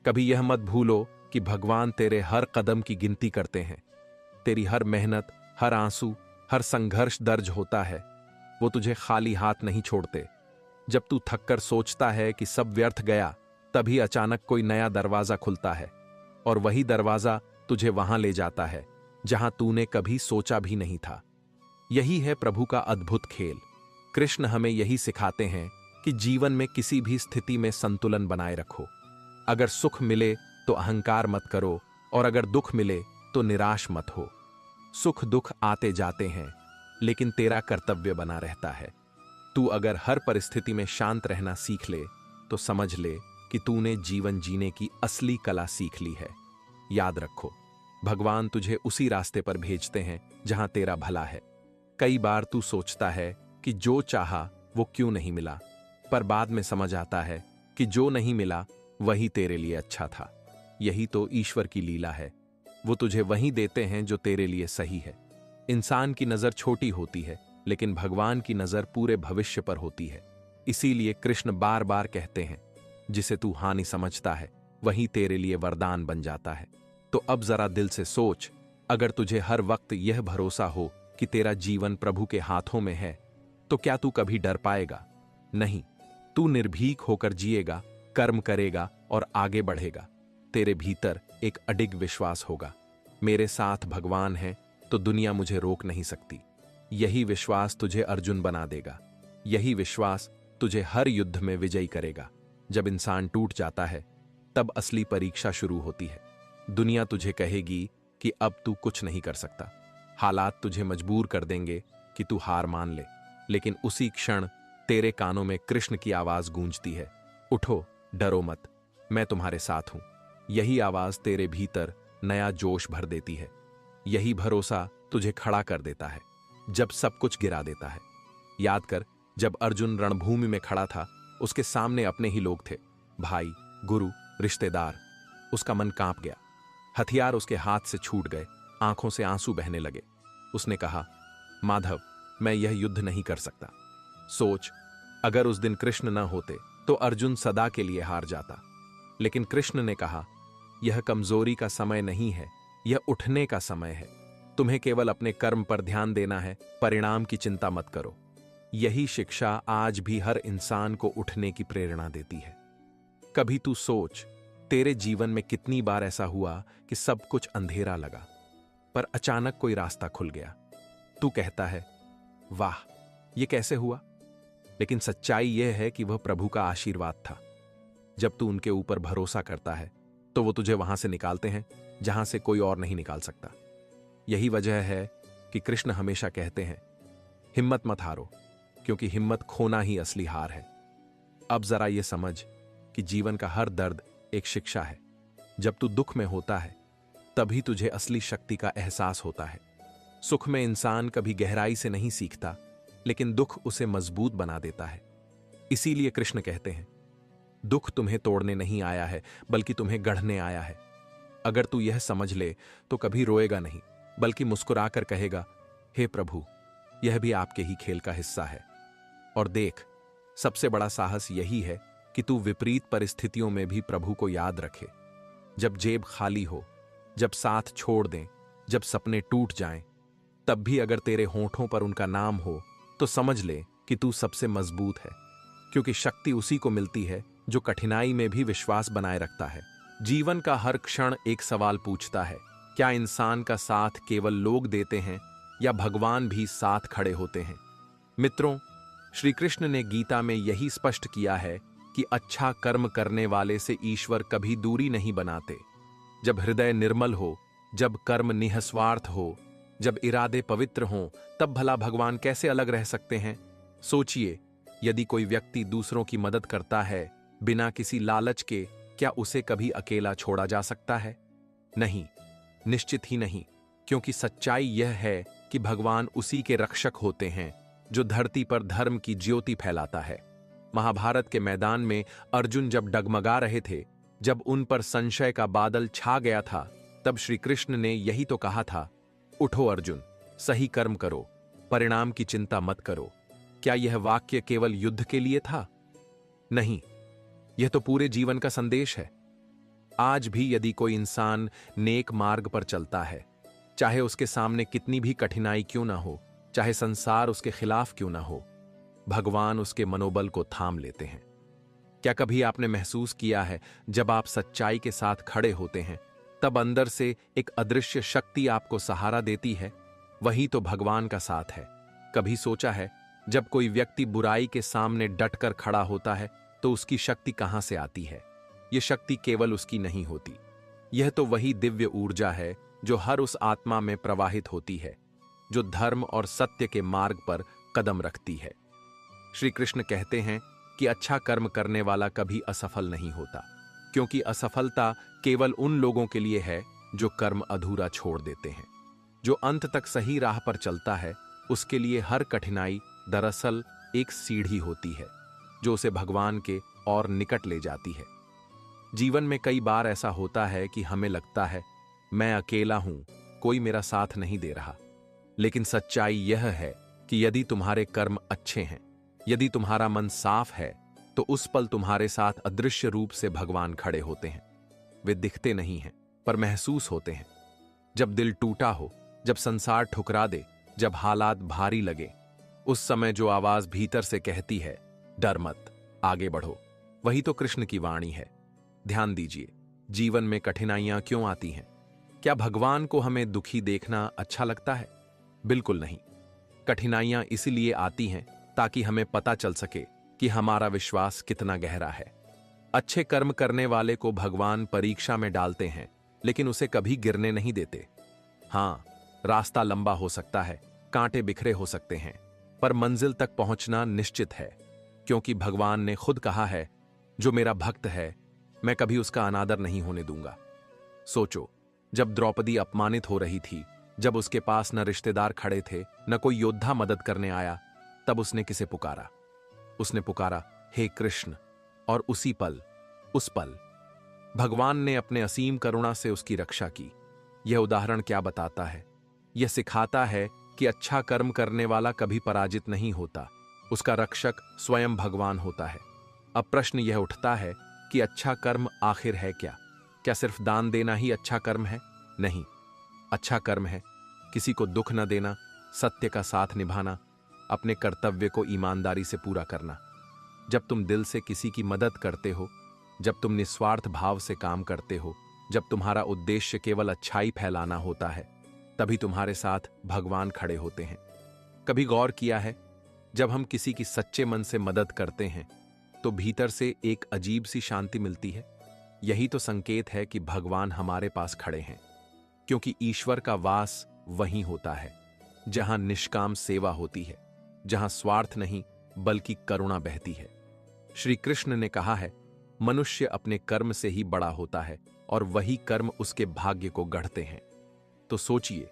कभी यह मत भूलो कि भगवान तेरे हर कदम की गिनती करते हैं। तेरी हर मेहनत, हर आंसू, हर संघर्ष दर्ज होता है। वो तुझे खाली हाथ नहीं छोड़ते। जब तू थककर सोचता है कि सब व्यर्थ गया, तभी अचानक कोई नया दरवाजा खुलता है और वही दरवाजा तुझे वहां ले जाता है जहां तूने कभी सोचा भी नहीं था। यही है प्रभु का अद्भुत खेल। कृष्ण हमें यही सिखाते हैं कि जीवन में किसी भी स्थिति में संतुलन बनाए रखो। अगर सुख मिले तो अहंकार मत करो और अगर दुख मिले तो निराश मत हो। सुख दुख आते जाते हैं, लेकिन तेरा कर्तव्य बना रहता है। तू अगर हर परिस्थिति में शांत रहना सीख ले तो समझ ले कि तूने जीवन जीने की असली कला सीख ली है। याद रखो, भगवान तुझे उसी रास्ते पर भेजते हैं जहां तेरा भला है। कई बार तू सोचता है कि जो चाहा वो क्यों नहीं मिला, पर बाद में समझ आता है कि जो नहीं मिला वही तेरे लिए अच्छा था। यही तो ईश्वर की लीला है। वो तुझे वही देते हैं जो तेरे लिए सही है। इंसान की नजर छोटी होती है, लेकिन भगवान की नजर पूरे भविष्य पर होती है। इसीलिए कृष्ण बार बार कहते हैं, जिसे तू हानि समझता है वही तेरे लिए वरदान बन जाता है। तो अब जरा दिल से सोच, अगर तुझे हर वक्त यह भरोसा हो कि तेरा जीवन प्रभु के हाथों में है, तो क्या तू कभी डर पाएगा? नहीं, तू निर्भीक होकर जिएगा, कर्म करेगा और आगे बढ़ेगा। तेरे भीतर एक अडिग विश्वास होगा, मेरे साथ भगवान है तो दुनिया मुझे रोक नहीं सकती। यही विश्वास तुझे अर्जुन बना देगा। यही विश्वास तुझे हर युद्ध में विजयी करेगा। जब इंसान टूट जाता है तब असली परीक्षा शुरू होती है। दुनिया तुझे कहेगी कि अब तू कुछ नहीं कर सकता। हालात तुझे मजबूर कर देंगे कि तू हार मान ले। लेकिन उसी क्षण तेरे कानों में कृष्ण की आवाज गूंजती है, उठो, डरो मत, मैं तुम्हारे साथ हूं। यही आवाज तेरे भीतर नया जोश भर देती है। यही भरोसा तुझे खड़ा कर देता है जब सब कुछ गिरा देता है। याद कर, जब अर्जुन रणभूमि में खड़ा था उसके सामने अपने ही लोग थे, भाई, गुरु, रिश्तेदार। उसका मन कांप गया। हथियार उसके हाथ से छूट गए, आंखों से आंसू बहने लगे। उसने कहा, माधव, मैं यह युद्ध नहीं कर सकता। सोच, अगर उस दिन कृष्ण न होते तो अर्जुन सदा के लिए हार जाता। लेकिन कृष्ण ने कहा, यह कमजोरी का समय नहीं है, यह उठने का समय है। तुम्हें केवल अपने कर्म पर ध्यान देना है, परिणाम की चिंता मत करो। यही शिक्षा आज भी हर इंसान को उठने की प्रेरणा देती है। कभी तू सोच, तेरे जीवन में कितनी बार ऐसा हुआ कि सब कुछ अंधेरा लगा, पर अचानक कोई रास्ता खुल गया। तू कहता है, वाह, यह कैसे हुआ? लेकिन सच्चाई यह है कि वह प्रभु का आशीर्वाद था। जब तू उनके ऊपर भरोसा करता है तो वो तुझे वहां से निकालते हैं जहां से कोई और नहीं निकाल सकता। यही वजह है कि कृष्ण हमेशा कहते हैं, हिम्मत मत हारो, क्योंकि हिम्मत खोना ही असली हार है। अब जरा यह समझ कि जीवन का हर दर्द एक शिक्षा है। जब तू दुख में होता है तभी तुझे असली शक्ति का एहसास होता है। सुख में इंसान कभी गहराई से नहीं सीखता, लेकिन दुख उसे मजबूत बना देता है। इसीलिए कृष्ण कहते हैं, दुख तुम्हें तोड़ने नहीं आया है, बल्कि तुम्हें गढ़ने आया है। अगर तू यह समझ ले तो कभी रोएगा नहीं, बल्कि मुस्कुराकर कहेगा, हे प्रभु, यह भी आपके ही खेल का हिस्सा है। और देख, सबसे बड़ा साहस यही है कि तू विपरीत परिस्थितियों में भी प्रभु को याद रखे। जब जेब खाली हो, जब साथ छोड़ दें, जब सपने टूट जाएं, तब भी अगर तेरे होठों पर उनका नाम हो तो समझ ले कि तू सबसे मजबूत है। क्योंकि शक्ति उसी को मिलती है जो कठिनाई में भी विश्वास बनाए रखता है। जीवन का हर क्षण एक सवाल पूछता है, क्या इंसान का साथ केवल लोग देते हैं या भगवान भी साथ खड़े होते हैं? मित्रों, श्री कृष्ण ने गीता में यही स्पष्ट किया है कि अच्छा कर्म करने वाले से ईश्वर कभी दूरी नहीं बनाते। जब हृदय निर्मल हो, जब कर्म निःस्वार्थ हो, जब इरादे पवित्र हों, तब भला भगवान कैसे अलग रह सकते हैं? सोचिए, यदि कोई व्यक्ति दूसरों की मदद करता है बिना किसी लालच के, क्या उसे कभी अकेला छोड़ा जा सकता है? नहीं, निश्चित ही नहीं। क्योंकि सच्चाई यह है कि भगवान उसी के रक्षक होते हैं जो धरती पर धर्म की ज्योति फैलाता है। महाभारत के मैदान में अर्जुन जब डगमगा रहे थे, जब उन पर संशय का बादल छा गया था, तब श्री कृष्ण ने यही तो कहा था, उठो अर्जुन, सही कर्म करो, परिणाम की चिंता मत करो। क्या यह वाक्य केवल युद्ध के लिए था? नहीं, यह तो पूरे जीवन का संदेश है। आज भी यदि कोई इंसान नेक मार्ग पर चलता है, चाहे उसके सामने कितनी भी कठिनाई क्यों ना हो, चाहे संसार उसके खिलाफ क्यों ना हो, भगवान उसके मनोबल को थाम लेते हैं। क्या कभी आपने महसूस किया है, जब आप सच्चाई के साथ खड़े होते हैं, तब अंदर से एक अदृश्य शक्ति आपको सहारा देती है? वही तो भगवान का साथ है। कभी सोचा है, जब कोई व्यक्ति बुराई के सामने डटकर खड़ा होता है तो उसकी शक्ति कहां से आती है? यह शक्ति केवल उसकी नहीं होती, यह तो वही दिव्य ऊर्जा है जो हर उस आत्मा में प्रवाहित होती है जो धर्म और सत्य के मार्ग पर कदम रखती है। श्री कृष्ण कहते हैं कि अच्छा कर्म करने वाला कभी असफल नहीं होता, क्योंकि असफलता केवल उन लोगों के लिए है जो कर्म अधूरा छोड़ देते हैं। जो अंत तक सही राह पर चलता है, उसके लिए हर कठिनाई दरअसल एक सीढ़ी होती है जो उसे भगवान के और निकट ले जाती है। जीवन में कई बार ऐसा होता है कि हमें लगता है, मैं अकेला हूं, कोई मेरा साथ नहीं दे रहा। लेकिन सच्चाई यह है कि यदि तुम्हारे कर्म अच्छे हैं, यदि तुम्हारा मन साफ है, तो उस पल तुम्हारे साथ अदृश्य रूप से भगवान खड़े होते हैं। वे दिखते नहीं हैं, पर महसूस होते हैं। जब दिल टूटा हो, जब संसार ठुकरा दे, जब हालात भारी लगे, उस समय जो आवाज भीतर से कहती है, डर मत, आगे बढ़ो, वही तो कृष्ण की वाणी है। ध्यान दीजिए, जीवन में कठिनाइयां क्यों आती हैं? क्या भगवान को हमें दुखी देखना अच्छा लगता है? बिल्कुल नहीं। कठिनाइयां इसलिए आती हैं ताकि हमें पता चल सके कि हमारा विश्वास कितना गहरा है। अच्छे कर्म करने वाले को भगवान परीक्षा में डालते हैं, लेकिन उसे कभी गिरने नहीं देते। हां, रास्ता लंबा हो सकता है, कांटे बिखरे हो सकते हैं, पर मंजिल तक पहुंचना निश्चित है, क्योंकि भगवान ने खुद कहा है, जो मेरा भक्त है, मैं कभी उसका अनादर नहीं होने दूंगा। सोचो, जब द्रौपदी अपमानित हो रही थी, जब उसके पास न रिश्तेदार खड़े थे, न कोई योद्धा मदद करने आया, तब उसने किसे पुकारा? उसने पुकारा, हे कृष्ण। और उसी पल, उस पल भगवान ने अपने असीम करुणा से उसकी रक्षा की। यह उदाहरण क्या बताता है? यह सिखाता है कि अच्छा कर्म करने वाला कभी पराजित नहीं होता, उसका रक्षक स्वयं भगवान होता है। अब प्रश्न यह उठता है कि अच्छा कर्म आखिर है क्या? क्या सिर्फ दान देना ही अच्छा कर्म है? नहीं, अच्छा कर्म है किसी को दुख न देना, सत्य का साथ निभाना, अपने कर्तव्य को ईमानदारी से पूरा करना। जब तुम दिल से किसी की मदद करते हो, जब तुम निस्वार्थ भाव से काम करते हो, जब तुम्हारा उद्देश्य केवल अच्छाई फैलाना होता है, तभी तुम्हारे साथ भगवान खड़े होते हैं। कभी गौर किया है, जब हम किसी की सच्चे मन से मदद करते हैं तो भीतर से एक अजीब सी शांति मिलती है। यही तो संकेत है कि भगवान हमारे पास खड़े हैं, क्योंकि ईश्वर का वास वहीं होता है जहां निष्काम सेवा होती है, जहां स्वार्थ नहीं बल्कि करुणा बहती है। श्री कृष्ण ने कहा है, मनुष्य अपने कर्म से ही बड़ा होता है और वही कर्म उसके भाग्य को गढ़ते हैं। तो सोचिए,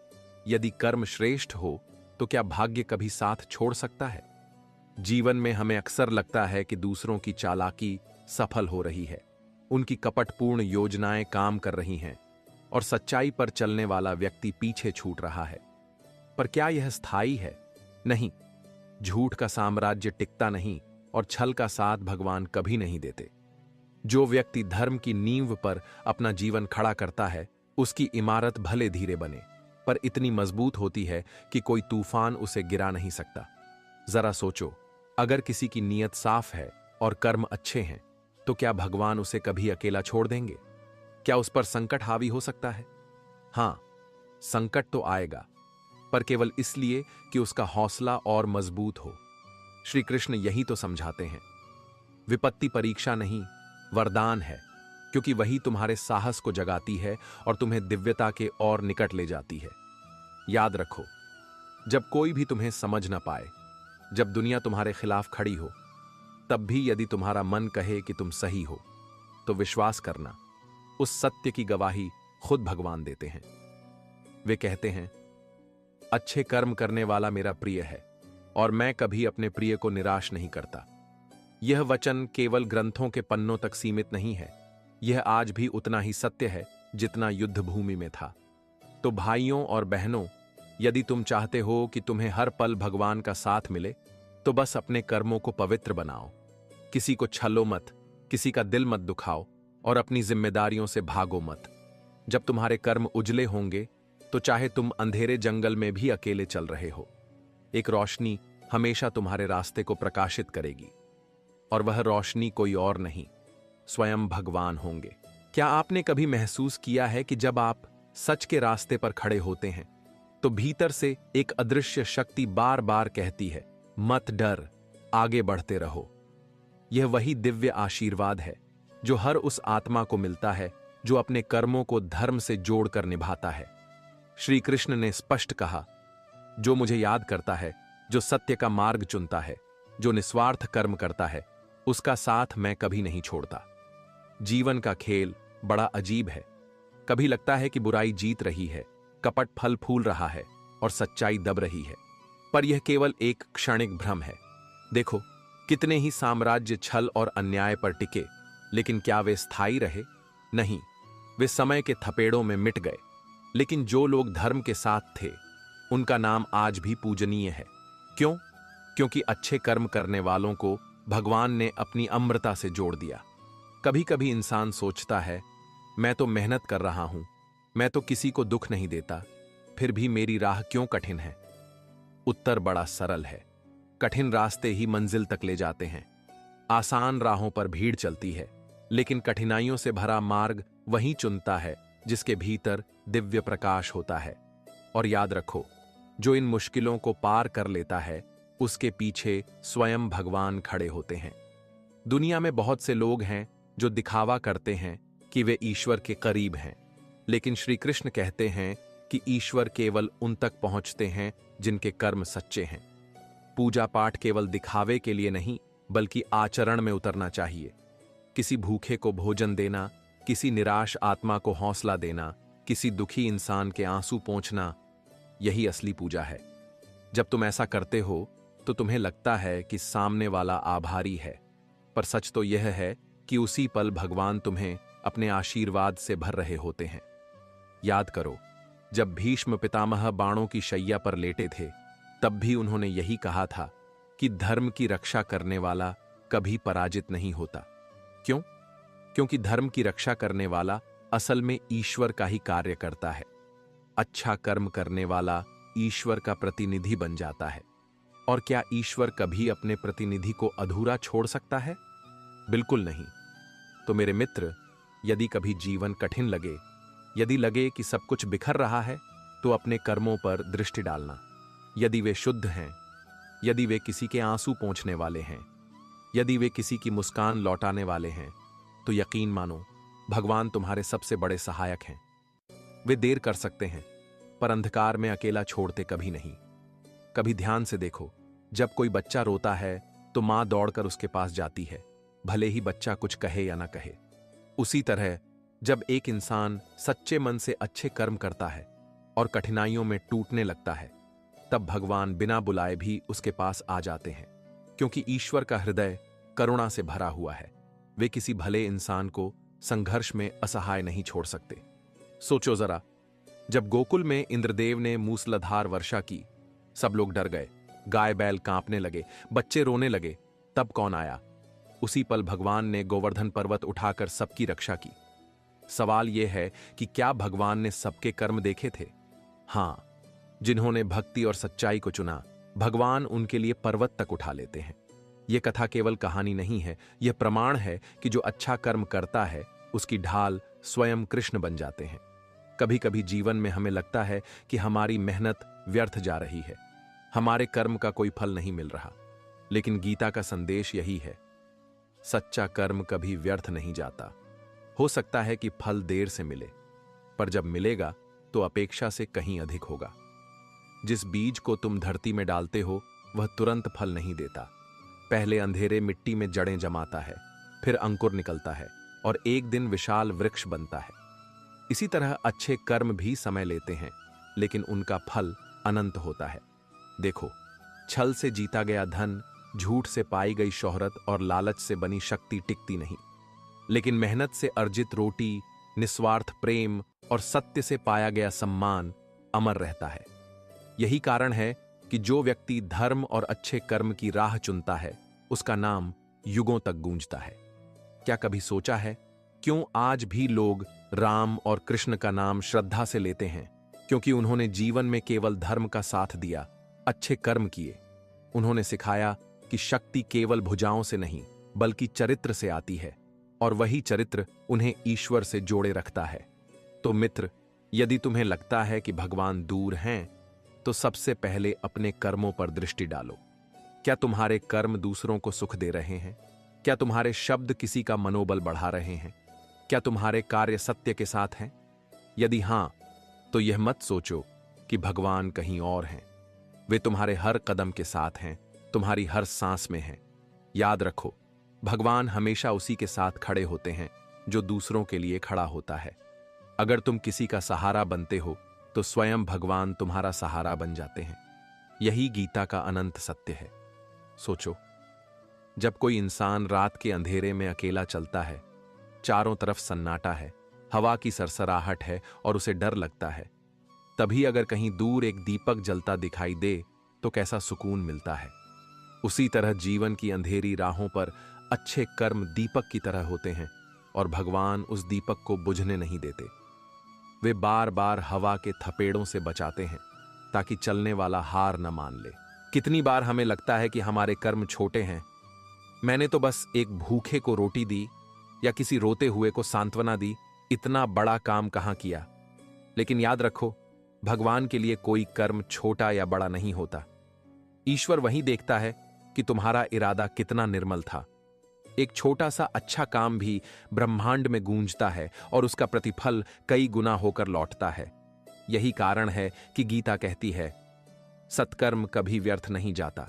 यदि कर्म श्रेष्ठ हो तो क्या भाग्य कभी साथ छोड़ सकता है? जीवन में हमें अक्सर लगता है कि दूसरों की चालाकी सफल हो रही है, उनकी कपटपूर्ण योजनाएं काम कर रही हैं और सच्चाई पर चलने वाला व्यक्ति पीछे छूट रहा है। पर क्या यह स्थायी है? नहीं, झूठ का साम्राज्य टिकता नहीं और छल का साथ भगवान कभी नहीं देते। जो व्यक्ति धर्म की नींव पर अपना जीवन खड़ा करता है, उसकी इमारत भले धीरे बने पर इतनी मजबूत होती है कि कोई तूफान उसे गिरा नहीं सकता। जरा सोचो, अगर किसी की नीयत साफ है और कर्म अच्छे हैं, तो क्या भगवान उसे कभी अकेला छोड़ देंगे? क्या उस पर संकट हावी हो सकता है? हां, संकट तो आएगा, पर केवल इसलिए कि उसका हौसला और मजबूत हो। श्री कृष्ण यही तो समझाते हैं। विपत्ति परीक्षा नहीं, वरदान है, क्योंकि वही तुम्हारे साहस को जगाती है और तुम्हें दिव्यता के और निकट ले जाती है। याद रखो, जब कोई भी तुम्हें समझ ना पाए, जब दुनिया तुम्हारे खिलाफ खड़ी हो, तब भी यदि तुम्हारा मन कहे कि तुम सही हो, तो विश्वास करना, उस सत्य की गवाही खुद भगवान देते हैं। वे कहते हैं, अच्छे कर्म करने वाला मेरा प्रिय है और मैं कभी अपने प्रिय को निराश नहीं करता। यह वचन केवल ग्रंथों के पन्नों तक सीमित नहीं है, यह आज भी उतना ही सत्य है जितना युद्ध भूमि में था। तो भाइयों और बहनों, यदि तुम चाहते हो कि तुम्हें हर पल भगवान का साथ मिले, तो बस अपने कर्मों को पवित्र बनाओ। किसी को छलो मत, किसी का दिल मत दुखाओ और अपनी जिम्मेदारियों से भागो मत। जब तुम्हारे कर्म उजले होंगे, तो चाहे तुम अंधेरे जंगल में भी अकेले चल रहे हो, एक रोशनी हमेशा तुम्हारे रास्ते को प्रकाशित करेगी, और वह रोशनी कोई और नहीं, स्वयं भगवान होंगे। क्या आपने कभी महसूस किया है कि जब आप सच के रास्ते पर खड़े होते हैं, तो भीतर से एक अदृश्य शक्ति बार बार कहती है, मत डर, आगे बढ़ते रहो। यह वही दिव्य आशीर्वाद है जो हर उस आत्मा को मिलता है जो अपने कर्मों को धर्म से जोड़कर निभाता है। श्री कृष्ण ने स्पष्ट कहा, जो मुझे याद करता है, जो सत्य का मार्ग चुनता है, जो निस्वार्थ कर्म करता है, उसका साथ मैं कभी नहीं छोड़ता। जीवन का खेल बड़ा अजीब है। कभी लगता है कि बुराई जीत रही है, कपट फल फूल रहा है और सच्चाई दब रही है, पर यह केवल एक क्षणिक भ्रम है। देखो, कितने ही साम्राज्य छल और अन्याय पर टिके, लेकिन क्या वे स्थायी रहे? नहीं, वे समय के थपेड़ों में मिट गए। लेकिन जो लोग धर्म के साथ थे, उनका नाम आज भी पूजनीय है। क्यों? क्योंकि अच्छे कर्म करने वालों को भगवान ने अपनी अमृता से जोड़ दिया। कभी कभी इंसान सोचता है, मैं तो मेहनत कर रहा हूं, मैं तो किसी को दुख नहीं देता, फिर भी मेरी राह क्यों कठिन है? उत्तर बड़ा सरल है। कठिन रास्ते ही मंजिल तक ले जाते हैं। आसान राहों पर भीड़ चलती है, लेकिन कठिनाइयों से भरा मार्ग वही चुनता है जिसके भीतर दिव्य प्रकाश होता है। और याद रखो, जो इन मुश्किलों को पार कर लेता है, उसके पीछे स्वयं भगवान खड़े होते हैं। दुनिया में बहुत से लोग हैं जो दिखावा करते हैं कि वे ईश्वर के करीब हैं, लेकिन श्री कृष्ण कहते हैं कि ईश्वर केवल उन तक पहुंचते हैं जिनके कर्म सच्चे हैं। पूजा पाठ केवल दिखावे के लिए नहीं, बल्कि आचरण में उतरना चाहिए। किसी भूखे को भोजन देना, किसी निराश आत्मा को हौसला देना, किसी दुखी इंसान के आंसू पोंछना, यही असली पूजा है। जब तुम ऐसा करते हो तो तुम्हें लगता है कि सामने वाला आभारी है, पर सच तो यह है कि उसी पल भगवान तुम्हें अपने आशीर्वाद से भर रहे होते हैं। याद करो, जब भीष्म पितामह बाणों की शैया पर लेटे थे, तब भी उन्होंने यही कहा था कि धर्म की रक्षा करने वाला कभी पराजित नहीं होता। क्यों? क्योंकि धर्म की रक्षा करने वाला असल में ईश्वर का ही कार्य करता है। अच्छा कर्म करने वाला ईश्वर का प्रतिनिधि बन जाता है। और क्या ईश्वर कभी अपने प्रतिनिधि को अधूरा छोड़ सकता है? बिल्कुल नहीं। तो मेरे मित्र, यदि कभी जीवन कठिन लगे, यदि लगे कि सब कुछ बिखर रहा है, तो अपने कर्मों पर दृष्टि डालना। यदि वे शुद्ध हैं, यदि वे किसी के आंसू पोंछने वाले हैं, यदि वे किसी की मुस्कान लौटाने वाले हैं, तो यकीन मानो, भगवान तुम्हारे सबसे बड़े सहायक हैं। वे देर कर सकते हैं, पर अंधकार में अकेला छोड़ते कभी नहीं। कभी ध्यान से देखो, जब कोई बच्चा रोता है तो मां दौड़कर उसके पास जाती है, भले ही बच्चा कुछ कहे या ना कहे। उसी तरह जब एक इंसान सच्चे मन से अच्छे कर्म करता है और कठिनाइयों में टूटने लगता है, तब भगवान बिना बुलाए भी उसके पास आ जाते हैं, क्योंकि ईश्वर का हृदय करुणा से भरा हुआ है। वे किसी भले इंसान को संघर्ष में असहाय नहीं छोड़ सकते। सोचो जरा, जब गोकुल में इंद्रदेव ने मूसलाधार वर्षा की, सब लोग डर गए, गाय बैल कांपने लगे, बच्चे रोने लगे। तब कौन आया? उसी पल भगवान ने गोवर्धन पर्वत उठाकर सबकी रक्षा की। सवाल यह है कि क्या भगवान ने सबके कर्म देखे थे? हां, जिन्होंने भक्ति और सच्चाई को चुना, भगवान उनके लिए पर्वत तक उठा लेते हैं। यह कथा केवल कहानी नहीं है, यह प्रमाण है कि जो अच्छा कर्म करता है, उसकी ढाल स्वयं कृष्ण बन जाते हैं। कभी कभी जीवन में हमें लगता है कि हमारी मेहनत व्यर्थ जा रही है, हमारे कर्म का कोई फल नहीं मिल रहा। लेकिन गीता का संदेश यही है, सच्चा कर्म कभी व्यर्थ नहीं जाता। हो सकता है कि फल देर से मिले, पर जब मिलेगा तो अपेक्षा से कहीं अधिक होगा। जिस बीज को तुम धरती में डालते हो, वह तुरंत फल नहीं देता। पहले अंधेरे मिट्टी में जड़ें जमाता है, फिर अंकुर निकलता है और एक दिन विशाल वृक्ष बनता है। इसी तरह अच्छे कर्म भी समय लेते हैं, लेकिन उनका फल अनंत होता है। देखो, छल से जीता गया धन, झूठ से पाई गई शोहरत और लालच से बनी शक्ति टिकती नहीं, लेकिन मेहनत से अर्जित रोटी, निस्वार्थ प्रेम और सत्य से पाया गया सम्मान अमर रहता है। यही कारण है कि जो व्यक्ति धर्म और अच्छे कर्म की राह चुनता है, उसका नाम युगों तक गूंजता है। क्या कभी सोचा है क्यों आज भी लोग राम और कृष्ण का नाम श्रद्धा से लेते हैं? क्योंकि उन्होंने जीवन में केवल धर्म का साथ दिया, अच्छे कर्म किए। उन्होंने सिखाया कि शक्ति केवल भुजाओं से नहीं, बल्कि चरित्र से आती है, और वही चरित्र उन्हें ईश्वर से जोड़े रखता है। तो मित्र, यदि तुम्हें लगता है कि भगवान दूर हैं, तो सबसे पहले अपने कर्मों पर दृष्टि डालो। क्या तुम्हारे कर्म दूसरों को सुख दे रहे हैं? क्या तुम्हारे शब्द किसी का मनोबल बढ़ा रहे हैं? क्या तुम्हारे कार्य सत्य के साथ हैं? यदि हां, तो यह मत सोचो कि भगवान कहीं और हैं। वे तुम्हारे हर कदम के साथ हैं, तुम्हारी हर सांस में हैं। याद रखो, भगवान हमेशा उसी के साथ खड़े होते हैं जो दूसरों के लिए खड़ा होता है। अगर तुम किसी का सहारा बनते हो, तो स्वयं भगवान तुम्हारा सहारा बन जाते हैं। यही गीता का अनंत सत्य है। सोचो, जब कोई इंसान रात के अंधेरे में अकेला चलता है, चारों तरफ सन्नाटा है, हवा की सरसराहट है और उसे डर लगता है, तभी अगर कहीं दूर एक दीपक जलता दिखाई दे तो कैसा सुकून मिलता है। उसी तरह जीवन की अंधेरी राहों पर अच्छे कर्म दीपक की तरह होते हैं, और भगवान उस दीपक को बुझने नहीं देते। वे बार बार हवा के थपेड़ों से बचाते हैं ताकि चलने वाला हार न मान ले। कितनी बार हमें लगता है कि हमारे कर्म छोटे हैं, मैंने तो बस एक भूखे को रोटी दी या किसी रोते हुए को सांत्वना दी, इतना बड़ा काम कहां किया। लेकिन याद रखो, भगवान के लिए कोई कर्म छोटा या बड़ा नहीं होता। ईश्वर वही देखता है कि तुम्हारा इरादा कितना निर्मल था। एक छोटा सा अच्छा काम भी ब्रह्मांड में गूंजता है और उसका प्रतिफल कई गुना होकर लौटता है। यही कारण है कि गीता कहती है, सत्कर्म कभी व्यर्थ नहीं जाता।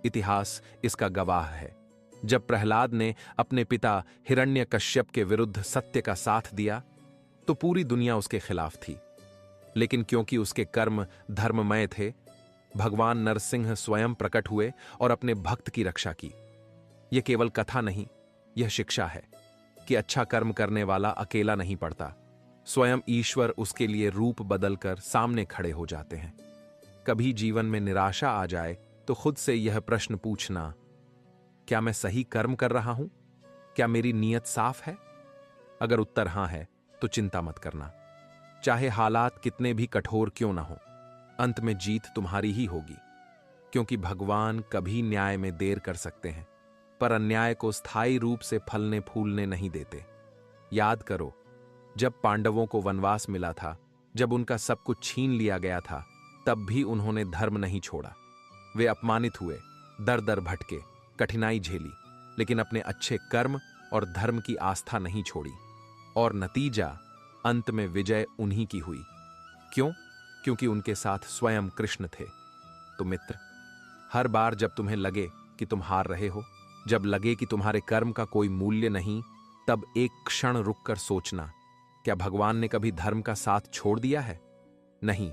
इतिहास इसका गवाह है। जब प्रहलाद ने अपने पिता हिरण्यकश्यप के विरुद्ध सत्य का साथ दिया, तो पूरी दुनिया उसके खिलाफ थी। लेकिन क्योंकि उसके कर्म धर्ममय थे, भगवान नरसिंह स्वयं प्रकट हुए और अपने भक्त की रक्षा की। यह केवल कथा नहीं, यह शिक्षा है। कि अच्छा कर्म करने वाला अकेला नहीं पड़ता, स्वयं ईश्वर उसके लिए रूप बदलकर सामने खड़े हो जाते हैं। कभी जीवन में निराशा आ जाए तो खुद से यह प्रश्न पूछना, क्या मैं सही कर्म कर रहा हूं? क्या मेरी नीयत साफ है? अगर उत्तर हां है तो चिंता मत करना। चाहे हालात कितने भी कठोर क्यों ना हो, अंत में जीत तुम्हारी ही होगी, क्योंकि भगवान कभी न्याय में देर कर सकते हैं पर अन्याय को स्थायी रूप से फलने फूलने नहीं देते। याद करो, जब पांडवों को वनवास मिला था, जब उनका सब कुछ छीन लिया गया था, तब भी उन्होंने धर्म नहीं छोड़ा। वे अपमानित हुए, दर दर भटके, कठिनाई झेली, लेकिन अपने अच्छे कर्म और धर्म की आस्था नहीं छोड़ी, और नतीजा अंत में विजय उन्हीं की हुई। क्यों? क्योंकि उनके साथ स्वयं कृष्ण थे। तो मित्र, हर बार जब तुम्हें लगे कि तुम हार रहे हो, जब लगे कि तुम्हारे कर्म का कोई मूल्य नहीं, तब एक क्षण रुककर सोचना, क्या भगवान ने कभी धर्म का साथ छोड़ दिया है? नहीं,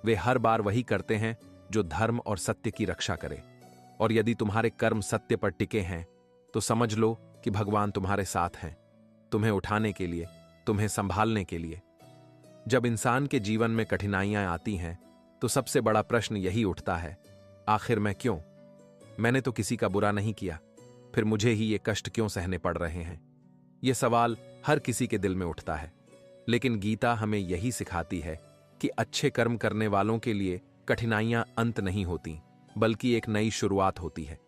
वे हर बार वही करते हैं जो धर्म और सत्य की रक्षा करे। और यदि तुम्हारे कर्म सत्य पर टिके हैं तो समझ लो कि भगवान तुम्हारे साथ हैं, तुम्हें उठाने के लिए, तुम्हें संभालने के लिए। जब इंसान के जीवन में कठिनाइयां आती हैं तो सबसे बड़ा प्रश्न यही उठता है, आखिर मैं क्यों? मैंने तो किसी का बुरा नहीं किया, फिर मुझे ही ये कष्ट क्यों सहने पड़ रहे हैं? यह सवाल हर किसी के दिल में उठता है। लेकिन गीता हमें यही सिखाती है कि अच्छे कर्म करने वालों के लिए कठिनाइयां अंत नहीं होती, बल्कि एक नई शुरुआत होती है।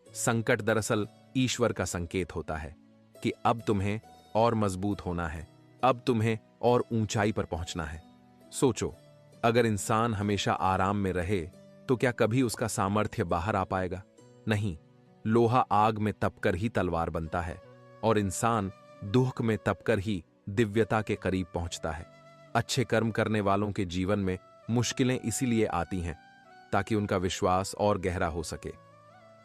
संकट दरअसल ईश्वर का संकेत होता है कि अब तुम्हें और मजबूत होना है, अब तुम्हें और ऊंचाई पर पहुंचना है। सोचो, अगर इंसान हमेशा आराम में रहे तो क्या कभी उसका सामर्थ्य बाहर आ पाएगा? नहीं। लोहा आग में तपकर ही तलवार बनता है, और इंसान दुख में तपकर ही दिव्यता के करीब पहुंचता है। अच्छे कर्म करने वालों के जीवन में मुश्किलें इसीलिए आती हैं ताकि उनका विश्वास और गहरा हो सके,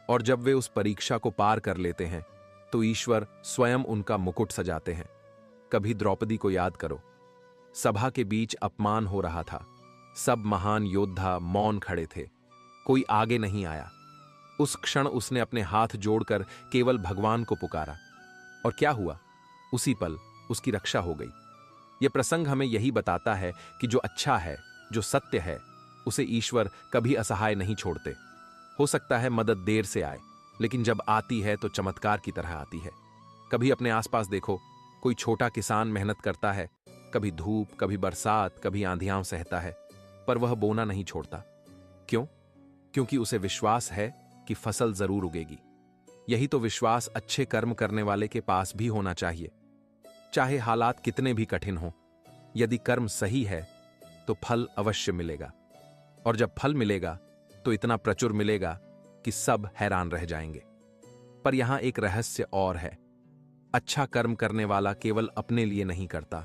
और जब वे उस परीक्षा को पार कर लेते हैं तो ईश्वर स्वयं उनका मुकुट सजाते हैं। कभी द्रौपदी को याद करो, सभा के बीच अपमान हो रहा था, सब महान योद्धा मौन खड़े थे, कोई आगे नहीं आया। उस क्षण उसने अपने हाथ जोड़कर केवल भगवान को पुकारा, और क्या हुआ? उसी पल उसकी रक्षा हो गई। यह प्रसंग हमें यही बताता है कि जो अच्छा है, जो सत्य है, उसे ईश्वर कभी असहाय नहीं छोड़ते। हो सकता है मदद देर से आए, लेकिन जब आती है तो चमत्कार की तरह आती है। कभी अपने आसपास देखो, कोई छोटा किसान मेहनत करता है, कभी धूप, कभी बरसात, कभी आंधियां सहता है, पर वह बोना नहीं छोड़ता। क्यों? क्योंकि उसे विश्वास है कि फसल जरूर उगेगी। यही तो विश्वास अच्छे कर्म करने वाले के पास भी होना चाहिए। चाहे हालात कितने भी कठिन हों, यदि कर्म सही है तो फल अवश्य मिलेगा, और जब फल मिलेगा तो इतना प्रचुर मिलेगा कि सब हैरान रह जाएंगे। पर यहां एक रहस्य और है, अच्छा कर्म करने वाला केवल अपने लिए नहीं करता,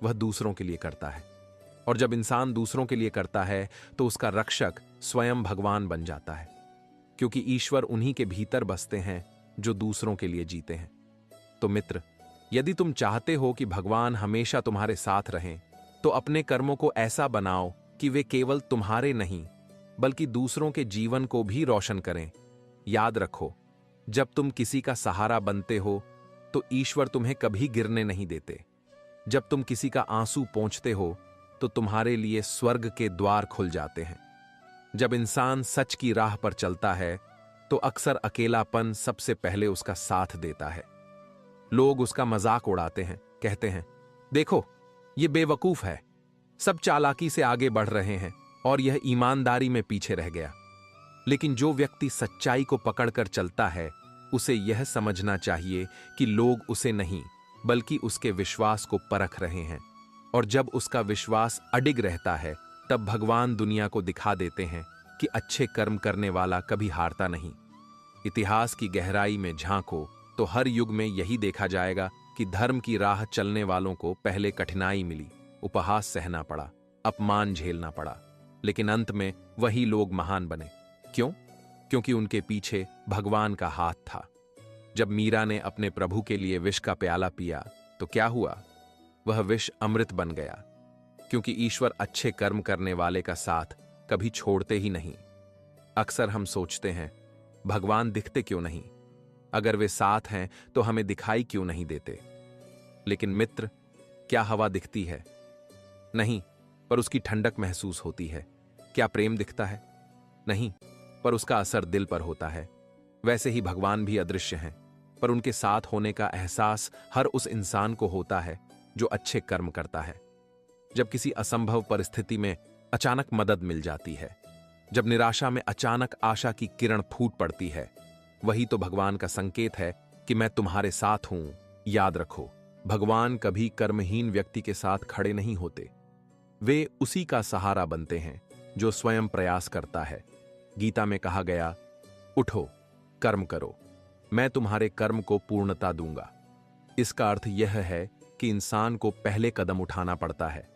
वह दूसरों के लिए करता है। और जब इंसान दूसरों के लिए करता है तो उसका रक्षक स्वयं भगवान बन जाता है, क्योंकि ईश्वर उन्हीं के भीतर बसते हैं जो दूसरों के लिए जीते हैं। तो मित्र, यदि तुम चाहते हो कि भगवान हमेशा तुम्हारे साथ रहें, तो अपने कर्मों को ऐसा बनाओ कि वे केवल तुम्हारे नहीं बल्कि दूसरों के जीवन को भी रोशन करें। याद रखो, जब तुम किसी का सहारा बनते हो तो ईश्वर तुम्हें कभी गिरने नहीं देते। जब तुम किसी का आंसू पोंछते हो तो तुम्हारे लिए स्वर्ग के द्वार खुल जाते हैं। जब इंसान सच की राह पर चलता है तो अक्सर अकेलापन सबसे पहले उसका साथ देता है। लोग उसका मजाक उड़ाते हैं, कहते हैं, देखो ये बेवकूफ है, सब चालाकी से आगे बढ़ रहे हैं और यह ईमानदारी में पीछे रह गया। लेकिन जो व्यक्ति सच्चाई को पकड़कर चलता है, उसे यह समझना चाहिए कि लोग उसे नहीं बल्कि उसके विश्वास को परख रहे हैं, और जब उसका विश्वास अडिग रहता है तब भगवान दुनिया को दिखा देते हैं कि अच्छे कर्म करने वाला कभी हारता नहीं। इतिहास की गहराई में झांको तो हर युग में यही देखा जाएगा कि धर्म की राह चलने वालों को पहले कठिनाई मिली, उपहास सहना पड़ा, अपमान झेलना पड़ा, लेकिन अंत में वही लोग महान बने। क्यों? क्योंकि उनके पीछे भगवान का हाथ था। जब मीरा ने अपने प्रभु के लिए विष का प्याला पिया तो क्या हुआ? वह विष अमृत बन गया, क्योंकि ईश्वर अच्छे कर्म करने वाले का साथ कभी छोड़ते ही नहीं। अक्सर हम सोचते हैं, भगवान दिखते क्यों नहीं? अगर वे साथ हैं तो हमें दिखाई क्यों नहीं देते? लेकिन मित्र, क्या हवा दिखती है? नहीं, पर उसकी ठंडक महसूस होती है। क्या प्रेम दिखता है? नहीं, पर उसका असर दिल पर होता है। वैसे ही भगवान भी अदृश्य हैं, पर उनके साथ होने का एहसास हर उस इंसान को होता है जो अच्छे कर्म करता है। जब किसी असंभव परिस्थिति में अचानक मदद मिल जाती है, जब निराशा में अचानक आशा की किरण फूट पड़ती है, वही तो भगवान का संकेत है कि मैं तुम्हारे साथ हूं। याद रखो, भगवान कभी कर्महीन व्यक्ति के साथ खड़े नहीं होते। वे उसी का सहारा बनते हैं जो स्वयं प्रयास करता है। गीता में कहा गया, उठो, कर्म करो, मैं तुम्हारे कर्म को पूर्णता दूंगा। इसका अर्थ यह है कि इंसान को पहले कदम उठाना पड़ता है,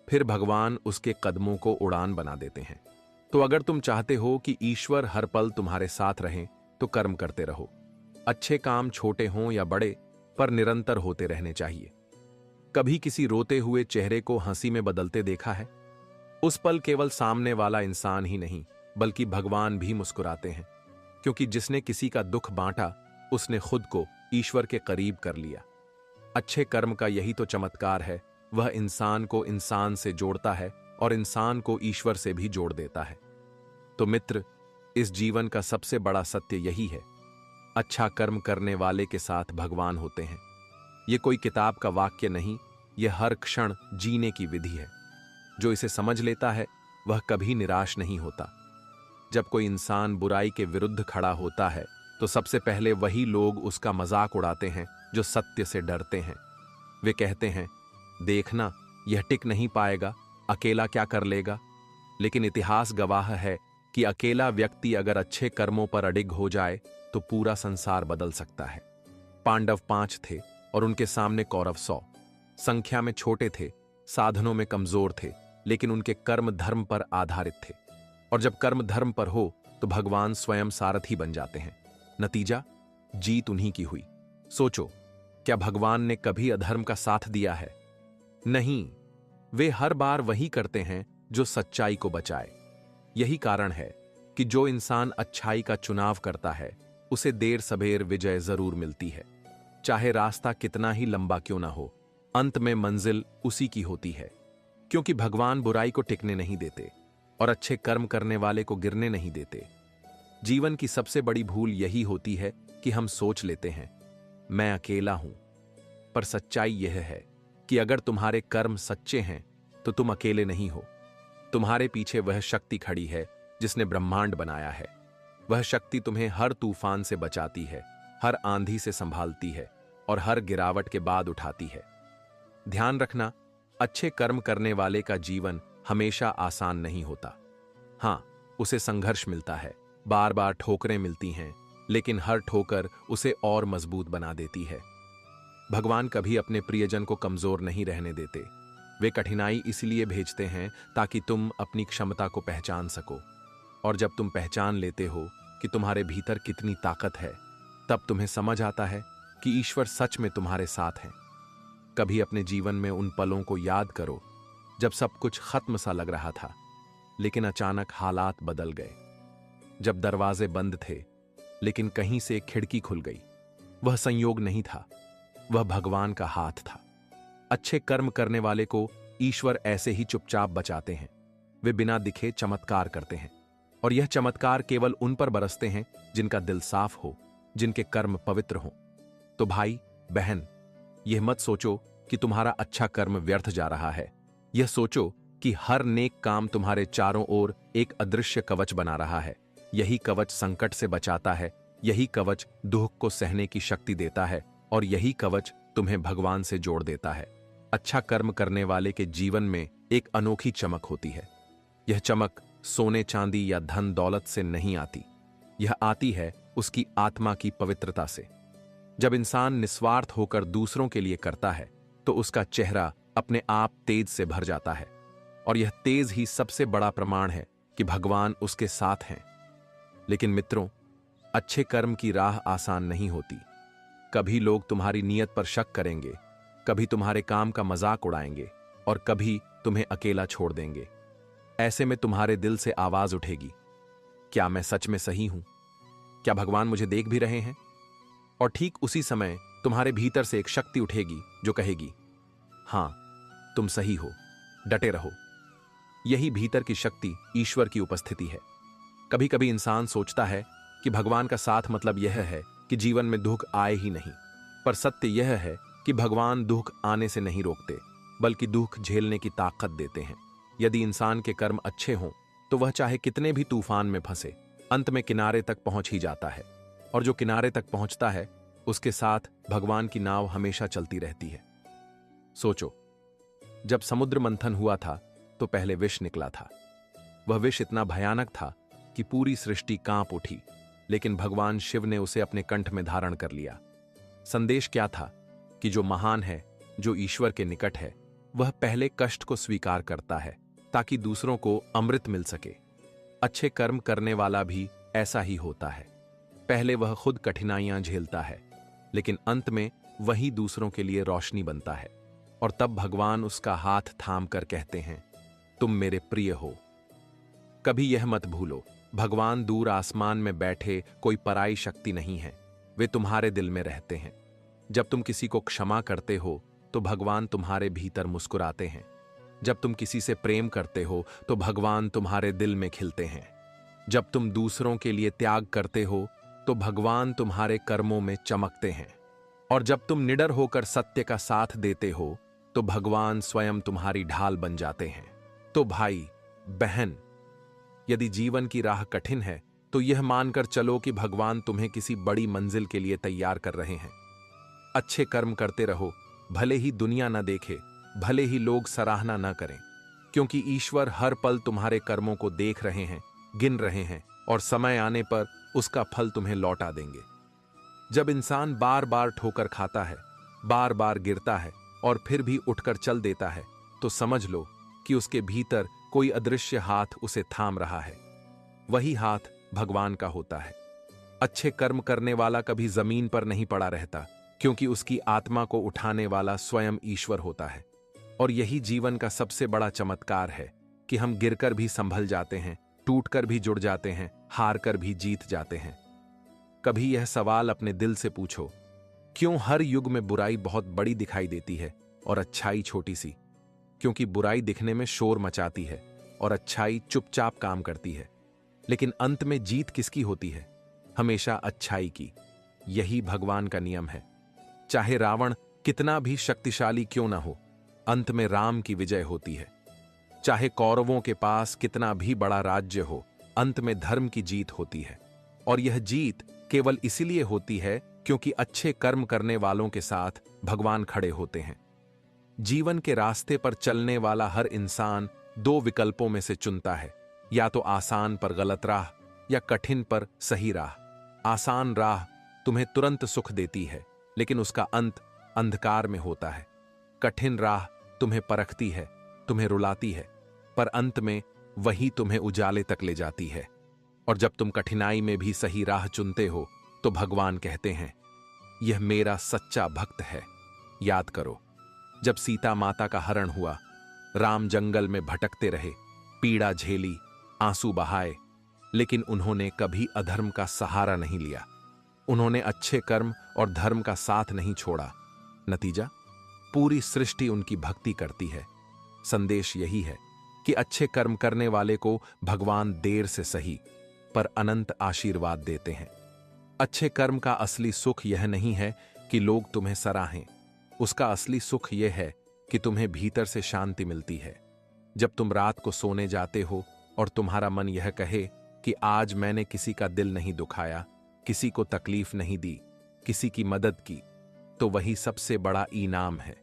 फिर भगवान उसके कदमों को उड़ान बना देते हैं। तो अगर तुम चाहते हो कि ईश्वर हर पल तुम्हारे साथ रहें, तो कर्म करते रहो। अच्छे काम छोटे हों या बड़े, पर निरंतर होते रहने चाहिए। कभी किसी रोते हुए चेहरे को हंसी में बदलते देखा है? उस पल केवल सामने वाला इंसान ही नहीं, बल्कि भगवान भी मुस्कुराते हैं, क्योंकि जिसने किसी का दुख बांटा, उसने खुद को ईश्वर के करीब कर लिया। अच्छे कर्म का यही तो चमत्कार है, वह इंसान को इंसान से जोड़ता है और इंसान को ईश्वर से भी जोड़ देता है। तो मित्र, इस जीवन का सबसे बड़ा सत्य यही है, अच्छा कर्म करने वाले के साथ भगवान होते हैं। यह कोई किताब का वाक्य नहीं, यह हर क्षण जीने की विधि है। जो इसे समझ लेता है, वह कभी निराश नहीं होता। जब कोई इंसान बुराई के विरुद्ध खड़ा होता है, तो सबसे पहले वही लोग उसका मजाक उड़ाते हैं जो सत्य से डरते हैं। वे कहते हैं, देखना, यह टिक नहीं पाएगा, अकेला क्या कर लेगा। लेकिन इतिहास गवाह है कि अकेला व्यक्ति अगर अच्छे कर्मों पर अडिग हो जाए, तो पूरा संसार बदल सकता है। पांडव 5 थे और उनके सामने कौरव 100। संख्या में छोटे थे, साधनों में कमजोर थे, लेकिन उनके कर्म धर्म पर आधारित थे। और जब कर्म धर्म पर हो, तो भगवान स्वयं सारथी बन जाते हैं। नतीजा, जीत उन्हीं की हुई। सोचो, क्या भगवान ने कभी अधर्म का साथ दिया है? नहीं, वे हर बार वही करते हैं जो सच्चाई को बचाए। यही कारण है कि जो इंसान अच्छाई का चुनाव करता है, उसे देर सबेर विजय जरूर मिलती है। चाहे रास्ता कितना ही लंबा क्यों ना हो, अंत में मंजिल उसी की होती है। क्योंकि भगवान बुराई को टिकने नहीं देते और अच्छे कर्म करने वाले को गिरने नहीं देते। जीवन की सबसे बड़ी भूल यही होती है कि हम सोच लेते हैं, मैं अकेला हूं। पर सच्चाई यह है कि अगर तुम्हारे कर्म सच्चे हैं, तो तुम अकेले नहीं हो। तुम्हारे पीछे वह शक्ति खड़ी है जिसने ब्रह्मांड बनाया है। वह शक्ति तुम्हें हर तूफान से बचाती है, हर आंधी से संभालती है और हर गिरावट के बाद उठाती है। ध्यान रखना, अच्छे कर्म करने वाले का जीवन हमेशा आसान नहीं होता। हां, उसे संघर्ष मिलता है, बार बार ठोकरें मिलती हैं, लेकिन हर ठोकर उसे और मजबूत बना देती है। भगवान कभी अपने प्रियजन को कमजोर नहीं रहने देते। वे कठिनाई इसलिए भेजते हैं ताकि तुम अपनी क्षमता को पहचान सको। और जब तुम पहचान लेते हो कि तुम्हारे भीतर कितनी ताकत है, तब तुम्हें समझ आता है कि ईश्वर सच में तुम्हारे साथ हैं। कभी अपने जीवन में उन पलों को याद करो जब सब कुछ खत्म सा लग रहा था, लेकिन अचानक हालात बदल गए। जब दरवाजे बंद थे, लेकिन कहीं से एक खिड़की खुल गई। वह संयोग नहीं था, वह भगवान का हाथ था। अच्छे कर्म करने वाले को ईश्वर ऐसे ही चुपचाप बचाते हैं। वे बिना दिखे चमत्कार करते हैं, और यह चमत्कार केवल उन पर बरसते हैं जिनका दिल साफ हो, जिनके कर्म पवित्र हों। तो भाई बहन, यह मत सोचो कि तुम्हारा अच्छा कर्म व्यर्थ जा रहा है। यह सोचो कि हर नेक काम तुम्हारे चारों ओर एक अदृश्य कवच बना रहा है। यही कवच संकट से बचाता है, यही कवच दुख को सहने की शक्ति देता है, और यही कवच तुम्हें भगवान से जोड़ देता है। अच्छा कर्म करने वाले के जीवन में एक अनोखी चमक होती है। यह चमक सोने चांदी या धन दौलत से नहीं आती, यह आती है उसकी आत्मा की पवित्रता से। जब इंसान निस्वार्थ होकर दूसरों के लिए करता है, तो उसका चेहरा अपने आप तेज से भर जाता है, और यह तेज ही सबसे बड़ा प्रमाण है कि भगवान उसके साथ हैं। लेकिन मित्रों, अच्छे कर्म की राह आसान नहीं होती। कभी लोग तुम्हारी नीयत पर शक करेंगे, कभी तुम्हारे काम का मजाक उड़ाएंगे, और कभी तुम्हें अकेला छोड़ देंगे। ऐसे में तुम्हारे दिल से आवाज उठेगी, क्या मैं सच में सही हूं? क्या भगवान मुझे देख भी रहे हैं? और ठीक उसी समय तुम्हारे भीतर से एक शक्ति उठेगी जो कहेगी, हां, तुम सही हो, डटे रहो। यही भीतर की शक्ति ईश्वर की उपस्थिति है। कभी कभी इंसान सोचता है कि भगवान का साथ मतलब यह है कि जीवन में दुख आए ही नहीं, पर सत्य यह है कि भगवान दुख आने से नहीं रोकते, बल्कि दुख झेलने की ताकत देते हैं। यदि इंसान के कर्म अच्छे हों तो वह चाहे कितने भी तूफान में फंसे, अंत में किनारे तक पहुंच ही जाता है। और जो किनारे तक पहुंचता है उसके साथ भगवान की नाव हमेशा चलती रहती है। सोचो, जब समुद्र मंथन हुआ था तो पहले विष निकला था। वह विष इतना भयानक था कि पूरी सृष्टि कांप उठी, लेकिन भगवान शिव ने उसे अपने कंठ में धारण कर लिया। संदेश क्या था कि जो महान है, जो ईश्वर के निकट है, वह पहले कष्ट को स्वीकार करता है ताकि दूसरों को अमृत मिल सके। अच्छे कर्म करने वाला भी ऐसा ही होता है। पहले वह खुद कठिनाइयां झेलता है, लेकिन अंत में वही दूसरों के लिए रोशनी बनता है। और तब भगवान उसका हाथ थाम कर कहते हैं, तुम मेरे प्रिय हो। कभी यह मत भूलो, भगवान दूर आसमान में बैठे कोई पराई शक्ति नहीं है, वे तुम्हारे दिल में रहते हैं। जब तुम किसी को क्षमा करते हो तो भगवान तुम्हारे भीतर मुस्कुराते हैं। जब तुम किसी से प्रेम करते हो तो भगवान तुम्हारे दिल में खिलते हैं। जब तुम दूसरों के लिए त्याग करते हो तो भगवान तुम्हारे कर्मों में चमकते हैं। और जब तुम निडर होकर सत्य का साथ देते हो तो भगवान स्वयं तुम्हारी ढाल बन जाते हैं। तो भाई बहन, यदि जीवन की राह कठिन है तो यह मानकर चलो कि भगवान तुम्हें किसी बड़ी मंजिल के लिए तैयार कर रहे हैं। अच्छे कर्म करते रहो, भले ही दुनिया न देखे, भले ही लोग सराहना न करें, क्योंकि ईश्वर हर पल तुम्हारे कर्मों को देख रहे हैं, गिन रहे हैं, और समय आने पर उसका फल तुम्हें लौटा देंगे। जब इंसान बार बार ठोकर खाता है, बार बार गिरता है और फिर भी उठकर चल देता है, तो समझ लो कि उसके भीतर कोई अदृश्य हाथ उसे थाम रहा है। वही हाथ भगवान का होता है। अच्छे कर्म करने वाला कभी जमीन पर नहीं पड़ा रहता, क्योंकि उसकी आत्मा को उठाने वाला स्वयं ईश्वर होता है। और यही जीवन का सबसे बड़ा चमत्कार है कि हम गिरकर भी संभल जाते हैं, टूटकर भी जुड़ जाते हैं, हारकर भी जीत जाते हैं। कभी यह सवाल अपने दिल से पूछो, क्यों हर युग में बुराई बहुत बड़ी दिखाई देती है और अच्छाई छोटी सी? क्योंकि बुराई दिखने में शोर मचाती है और अच्छाई चुपचाप काम करती है। लेकिन अंत में जीत किसकी होती है? हमेशा अच्छाई की। यही भगवान का नियम है। चाहे रावण कितना भी शक्तिशाली क्यों ना हो, अंत में राम की विजय होती है। चाहे कौरवों के पास कितना भी बड़ा राज्य हो, अंत में धर्म की जीत होती है। और यह जीत केवल इसीलिए होती है क्योंकि अच्छे कर्म करने वालों के साथ भगवान खड़े होते हैं। जीवन के रास्ते पर चलने वाला हर इंसान दो विकल्पों में से चुनता है, या तो आसान पर गलत राह या कठिन पर सही राह। आसान राह तुम्हें तुरंत सुख देती है, लेकिन उसका अंत अंधकार में होता है। कठिन राह तुम्हें परखती है, तुम्हें रुलाती है, पर अंत में वही तुम्हें उजाले तक ले जाती है। और जब तुम कठिनाई में भी सही राह चुनते हो तो भगवान कहते हैं, यह मेरा सच्चा भक्त है। याद करो, जब सीता माता का हरण हुआ, राम जंगल में भटकते रहे, पीड़ा झेली, आंसू बहाए, लेकिन उन्होंने कभी अधर्म का सहारा नहीं लिया। उन्होंने अच्छे कर्म और धर्म का साथ नहीं छोड़ा। नतीजा, पूरी सृष्टि उनकी भक्ति करती है। संदेश यही है कि अच्छे कर्म करने वाले को भगवान देर से सही पर अनंत आशीर्वाद देते हैं। अच्छे कर्म का असली सुख यह नहीं है कि लोग तुम्हें सराहें। उसका असली सुख यह है कि तुम्हें भीतर से शांति मिलती है। जब तुम रात को सोने जाते हो और तुम्हारा मन यह कहे कि आज मैंने किसी का दिल नहीं दुखाया, किसी को तकलीफ नहीं दी, किसी की मदद की, तो वही सबसे बड़ा इनाम है।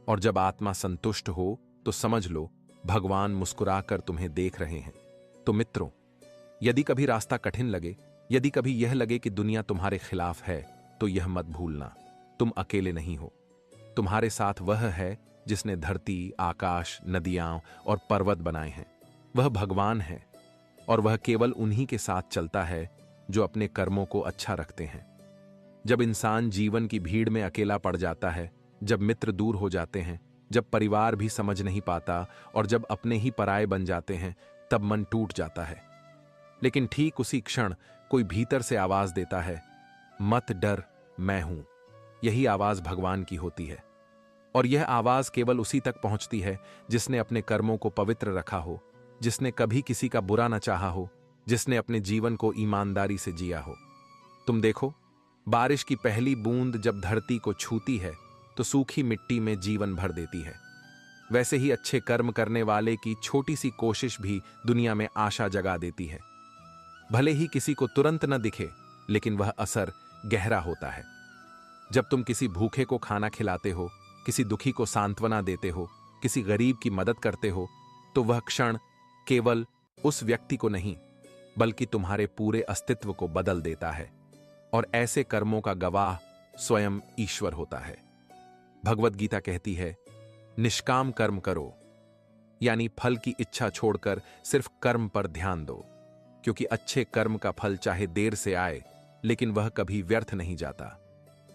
और जब आत्मा संतुष्ट हो तो समझ लो भगवान मुस्कुराकर तुम्हें देख रहे हैं। तो मित्रों, यदि कभी रास्ता कठिन लगे, यदि कभी यह लगे कि दुनिया तुम्हारे खिलाफ है, तो यह मत भूलना, तुम अकेले नहीं हो। तुम्हारे साथ वह है जिसने धरती, आकाश, नदियां और पर्वत बनाए हैं। वह भगवान है, और वह केवल उन्हीं के साथ चलता है जो अपने कर्मों को अच्छा रखते हैं। जब इंसान जीवन की भीड़ में अकेला पड़ जाता है, जब मित्र दूर हो जाते हैं, जब परिवार भी समझ नहीं पाता और जब अपने ही पराये बन जाते हैं, तब मन टूट जाता है। लेकिन ठीक उसी क्षण कोई भीतर से आवाज देता है, मत डर, मैं हूं। यही आवाज भगवान की होती है। और यह आवाज केवल उसी तक पहुंचती है जिसने अपने कर्मों को पवित्र रखा हो, जिसने कभी किसी का बुरा न चाहा हो, जिसने अपने जीवन को ईमानदारी से जिया हो। तुम देखो, बारिश की पहली बूंद जब धरती को छूती है तो सूखी मिट्टी में जीवन भर देती है। वैसे ही अच्छे कर्म करने वाले की छोटी सी कोशिश भी दुनिया में आशा जगा देती है। भले ही किसी को तुरंत न दिखे, लेकिन वह असर गहरा होता है। जब तुम किसी भूखे को खाना खिलाते हो, किसी दुखी को सांत्वना देते हो, किसी गरीब की मदद करते हो, तो वह क्षण केवल उस व्यक्ति को नहीं, बल्कि तुम्हारे पूरे अस्तित्व को बदल देता है। और ऐसे कर्मों का गवाह स्वयं ईश्वर होता है। भगवत गीता कहती है, निष्काम कर्म करो, यानी फल की इच्छा छोड़कर सिर्फ कर्म पर ध्यान दो, क्योंकि अच्छे कर्म का फल चाहे देर से आए, लेकिन वह कभी व्यर्थ नहीं जाता।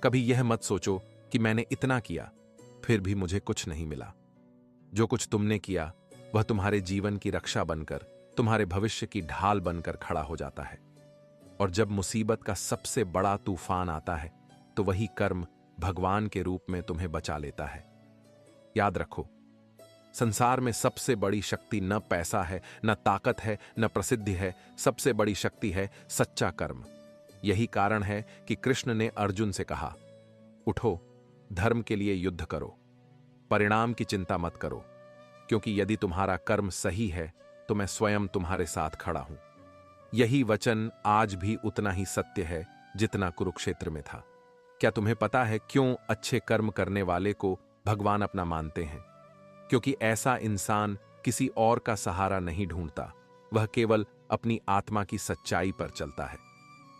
कभी यह मत सोचो कि मैंने इतना किया फिर भी मुझे कुछ नहीं मिला। जो कुछ तुमने किया वह तुम्हारे जीवन की रक्षा बनकर, तुम्हारे भविष्य की ढाल बनकर खड़ा हो जाता है। और जब मुसीबत का सबसे बड़ा तूफान आता है तो वही कर्म भगवान के रूप में तुम्हें बचा लेता है। याद रखो, संसार में सबसे बड़ी शक्ति न पैसा है, न ताकत है, न प्रसिद्धि है। सबसे बड़ी शक्ति है सच्चा कर्म। यही कारण है कि कृष्ण ने अर्जुन से कहा, उठो, धर्म के लिए युद्ध करो, परिणाम की चिंता मत करो, क्योंकि यदि तुम्हारा कर्म सही है तो मैं स्वयं तुम्हारे साथ खड़ा हूं। यही वचन आज भी उतना ही सत्य है जितना कुरुक्षेत्र में था। क्या तुम्हें पता है क्यों अच्छे कर्म करने वाले को भगवान अपना मानते हैं? क्योंकि ऐसा इंसान किसी और का सहारा नहीं ढूंढता, वह केवल अपनी आत्मा की सच्चाई पर चलता है।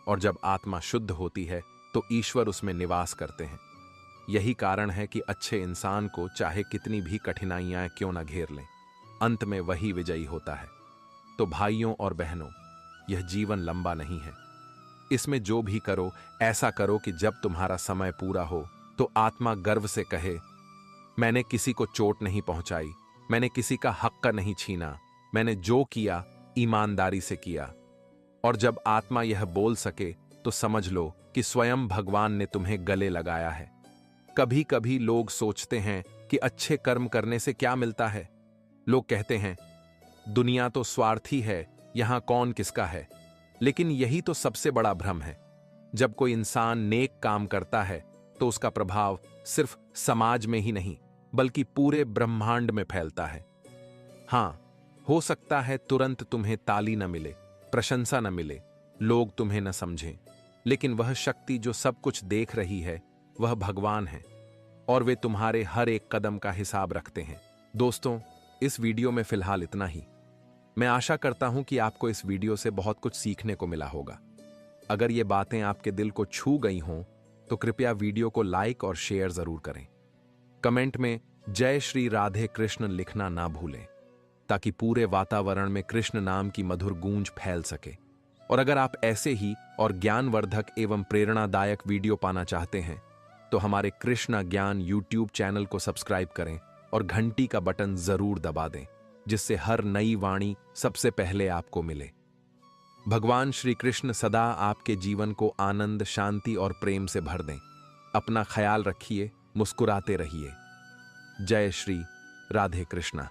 और जब आत्मा शुद्ध होती है तो ईश्वर उसमें निवास करते हैं। यही कारण है कि अच्छे इंसान को चाहे कितनी भी कठिनाइयां क्यों न घेर लें, अंत में वही विजयी होता है। तो भाइयों और बहनों, यह जीवन लंबा नहीं है। इसमें जो भी करो, ऐसा करो कि जब तुम्हारा समय पूरा हो तो आत्मा गर्व से कहे, मैंने किसी को चोट नहीं पहुंचाई, मैंने किसी का हक का नहीं छीना, मैंने जो किया ईमानदारी से किया। और जब आत्मा यह बोल सके तो समझ लो कि स्वयं भगवान ने तुम्हें गले लगाया है। कभी कभी लोग सोचते हैं कि अच्छे कर्म करने से क्या मिलता है। लोग कहते हैं, दुनिया तो स्वार्थी है, यहां कौन किसका है। लेकिन यही तो सबसे बड़ा भ्रम है। जब कोई इंसान नेक काम करता है तो उसका प्रभाव सिर्फ समाज में ही नहीं, बल्कि पूरे ब्रह्मांड में फैलता है। हां, हो सकता है तुरंत तुम्हें ताली न मिले, प्रशंसा न मिले, लोग तुम्हें न समझें, लेकिन वह शक्ति जो सब कुछ देख रही है वह भगवान है, और वे तुम्हारे हर एक कदम का हिसाब रखते हैं। दोस्तों, इस वीडियो में फिलहाल इतना ही। मैं आशा करता हूं कि आपको इस वीडियो से बहुत कुछ सीखने को मिला होगा। अगर ये बातें आपके दिल को छू गई हों तो कृपया वीडियो को लाइक और शेयर जरूर करें। कमेंट में जय श्री राधे कृष्ण लिखना ना भूलें, ताकि पूरे वातावरण में कृष्ण नाम की मधुर गूंज फैल सके। और अगर आप ऐसे ही और ज्ञानवर्धक एवं प्रेरणादायक वीडियो पाना चाहते हैं तो हमारे कृष्णा ज्ञान यूट्यूब चैनल को सब्सक्राइब करें और घंटी का बटन जरूर दबा दें, जिससे हर नई वाणी सबसे पहले आपको मिले। भगवान श्री कृष्ण सदा आपके जीवन को आनंद, शांति और प्रेम से भर दें। अपना ख्याल रखिए, मुस्कुराते रहिए। जय श्री राधे कृष्णा।